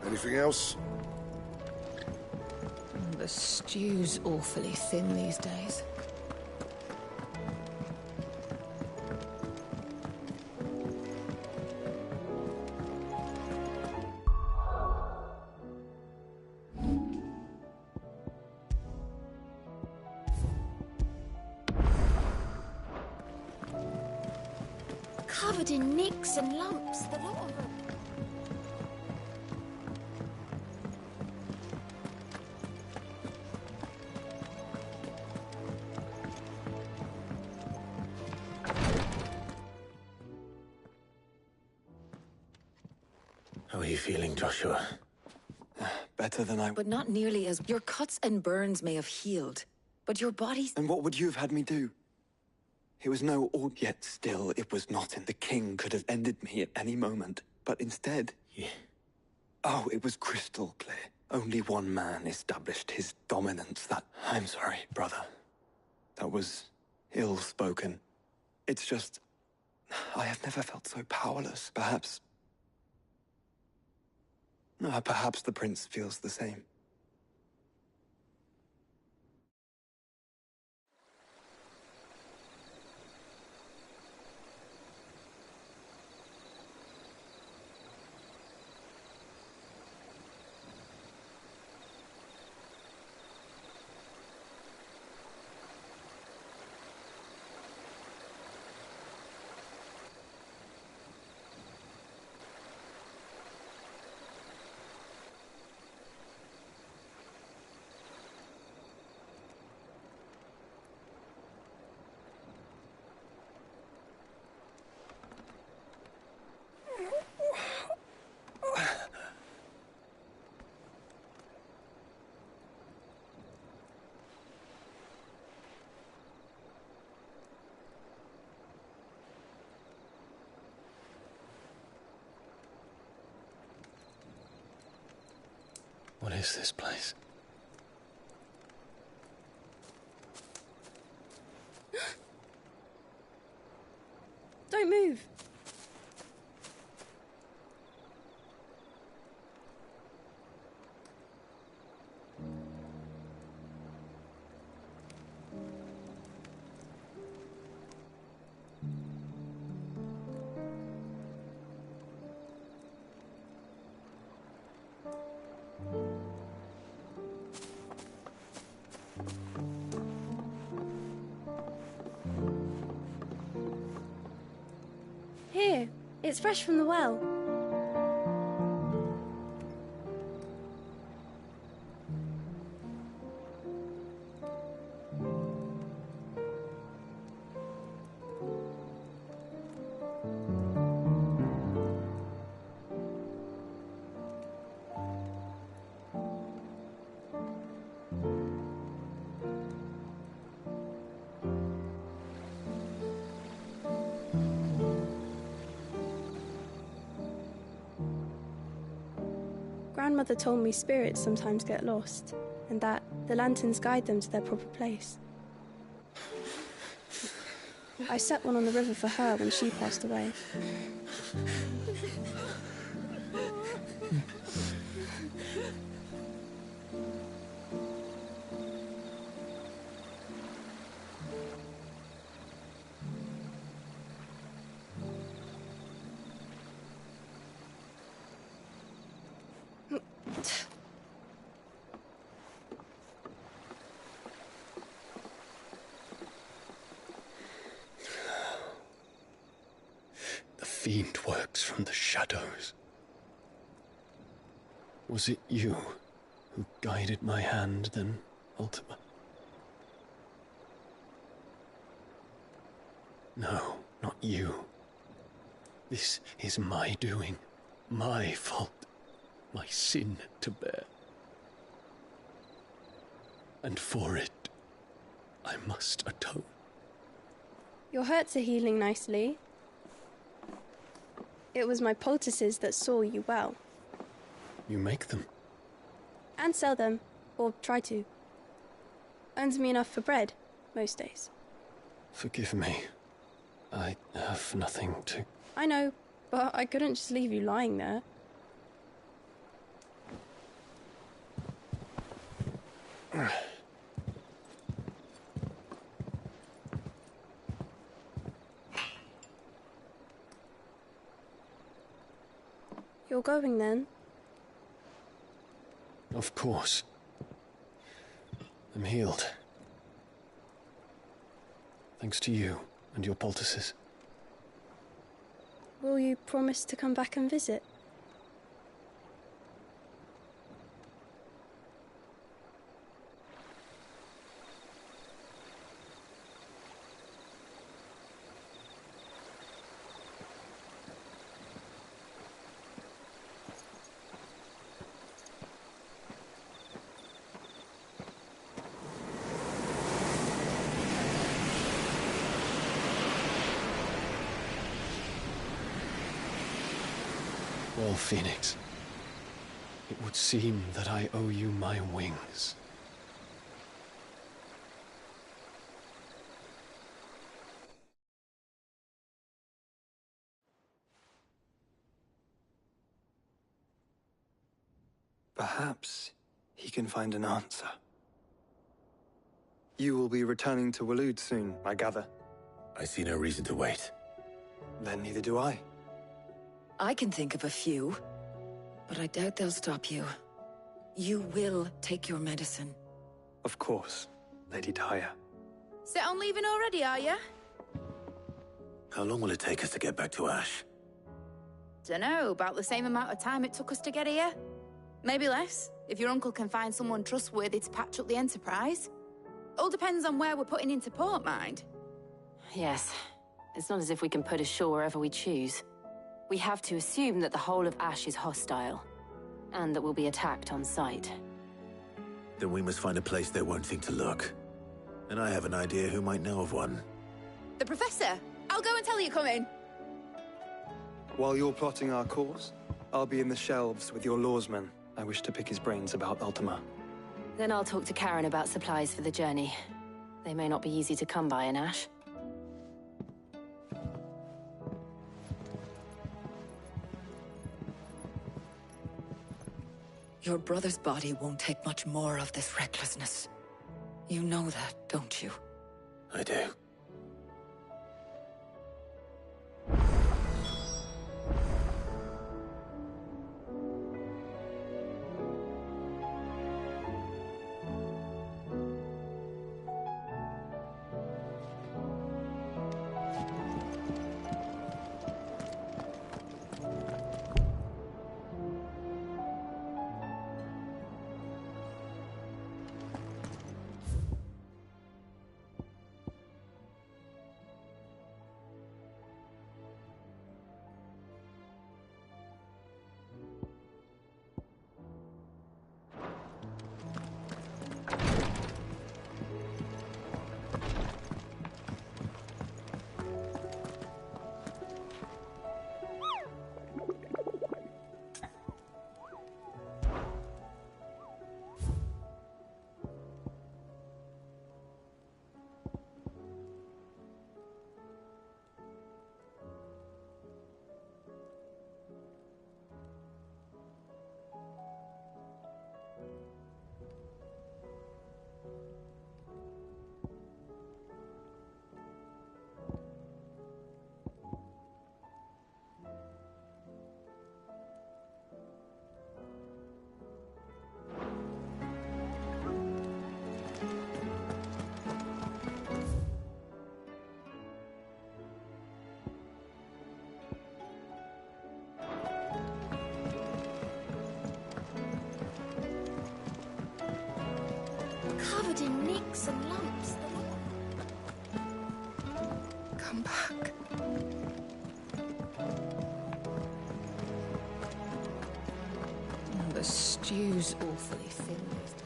Anything else? The stew's awfully thin these days. Covered in nicks and lumps, the lot of them. How are you feeling, Joshua? Better than I... But not nearly as... Your cuts and burns may have healed, but your body's... And what would you have had me do? It was no order, yet still it was not in. The king could have ended me at any moment, but instead... Yeah. Oh, it was crystal clear. Only one man established his dominance. That... I'm sorry, brother. That was ill-spoken. It's just... I have never felt so powerless. Perhaps the prince feels the same. What is this place? Don't move. Here, it's fresh from the well. Grandmother told me spirits sometimes get lost, and that the lanterns guide them to their proper place. I set one on the river for her when she passed away. fiend works from the shadows. Was it you who guided my hand then, Ultima? No, not you. This is my doing, my fault, my sin to bear. And for it, I must atone. Your hurts are healing nicely. It was my poultices that saw you well. You make them? And sell them, or try to. Earns me enough for bread, most days. Forgive me. I have nothing to... I know, but I couldn't just leave you lying there. You're going then? Of course. I'm healed. Thanks to you and your poultices. Will you promise to come back and visit? Well, Phoenix, it would seem that I owe you my wings. Perhaps he can find an answer. You will be returning to Waloed soon, I gather. I see no reason to wait. Then neither do I. I can think of a few, but I doubt they'll stop you. You will take your medicine. Of course, Lady Daya. Set on leaving already, are you? How long will it take us to get back to Ash? Dunno, about the same amount of time it took us to get here. Maybe less, if your uncle can find someone trustworthy to patch up the Enterprise. All depends on where we're putting into port, mind. Yes. It's not as if we can put ashore wherever we choose. We have to assume that the whole of Ash is hostile, and that we'll be attacked on sight. Then we must find a place they won't think to look. And I have an idea who might know of one. The Professor! I'll go and tell you come in. While you're plotting our course, I'll be in the shelves with your lawsman. I wish to pick his brains about Ultima. Then I'll talk to Karen about supplies for the journey. They may not be easy to come by in Ash. Your brother's body won't take much more of this recklessness. You know that, don't you? I do. covered in nicks and lumps. Come back. The stew's awfully thin these days.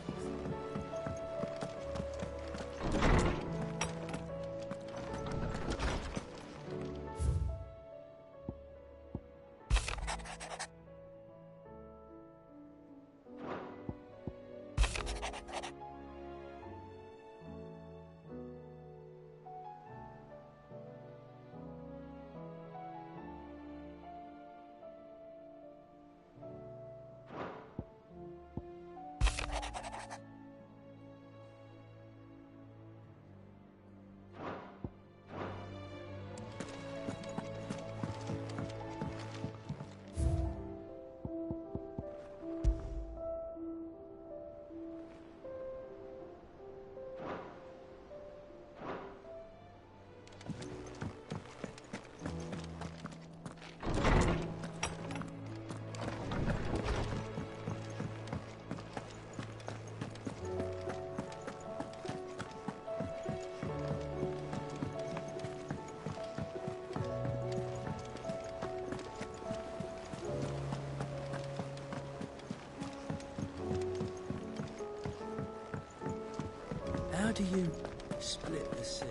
How do you split the sea,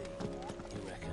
you reckon?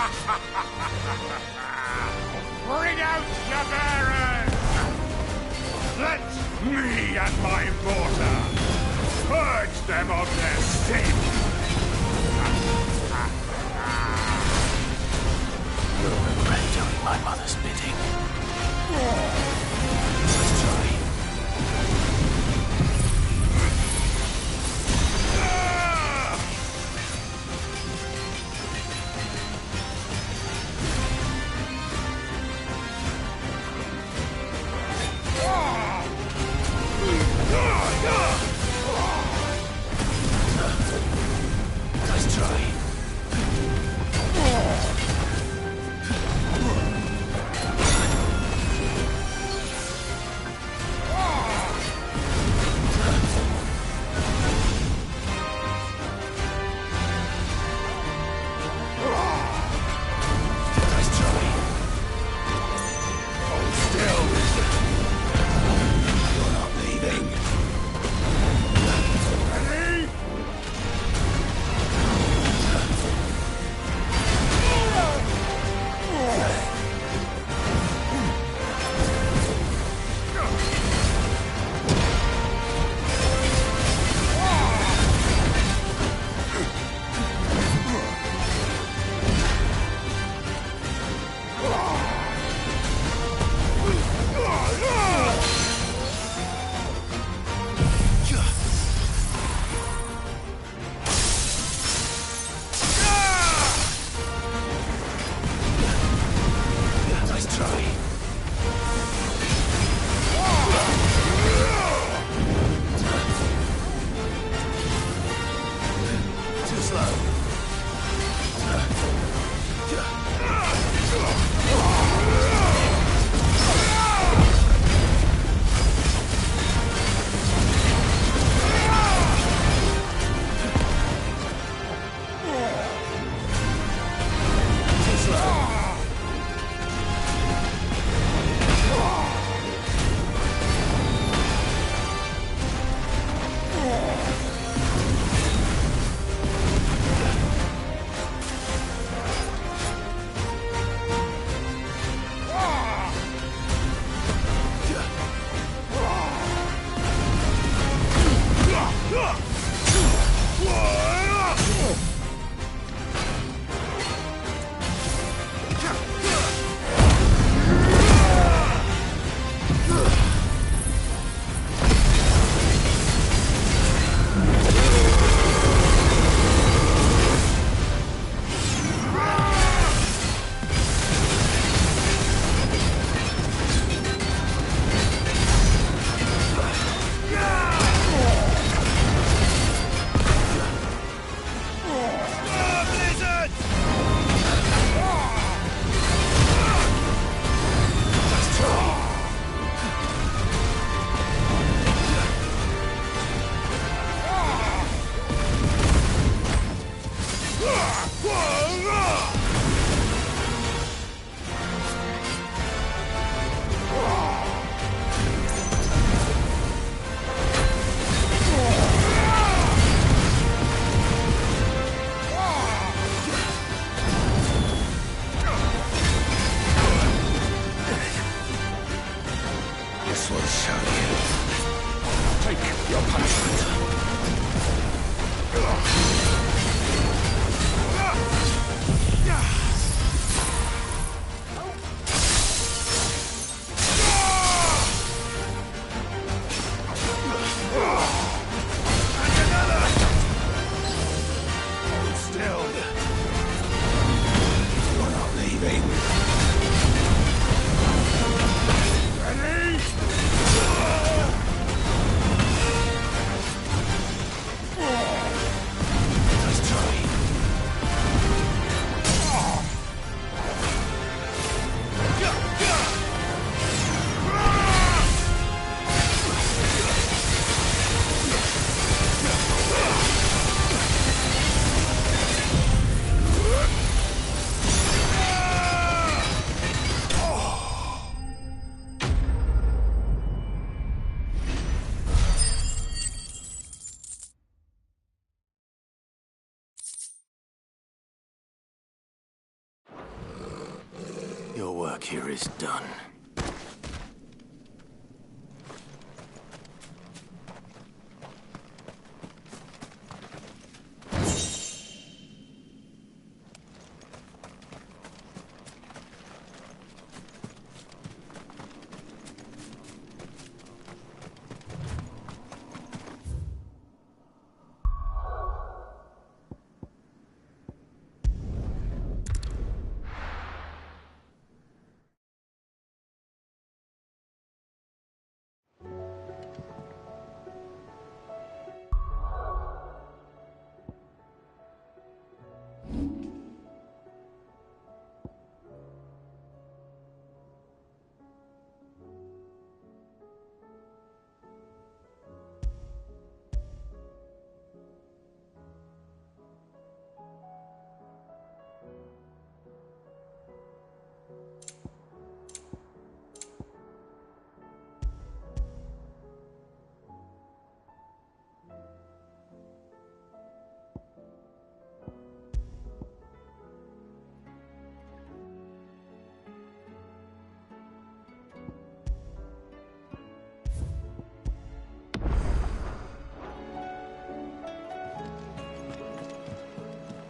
Bring out your bearers! Let me and my mortar purge them of their sin! You'll regret doing my mother's bidding. Let's try. Let's try. Your work here is done.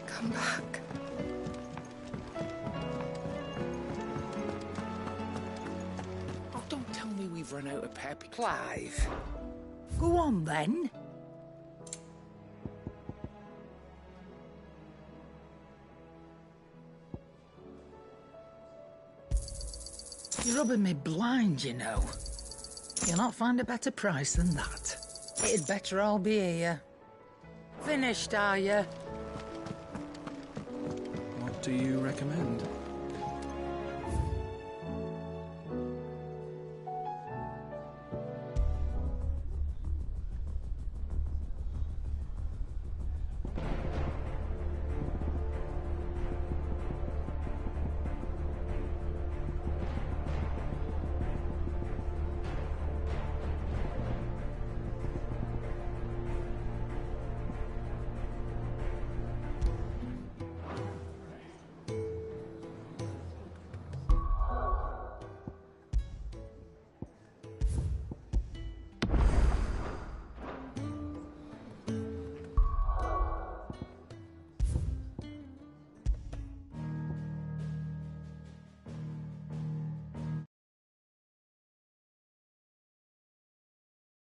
Come back. Oh, don't tell me we've run out of pep. Clive. Go on, then. You're rubbing me blind, you know. You'll not find a better price than that. It'd better all be here. Finished, are you? What do you recommend?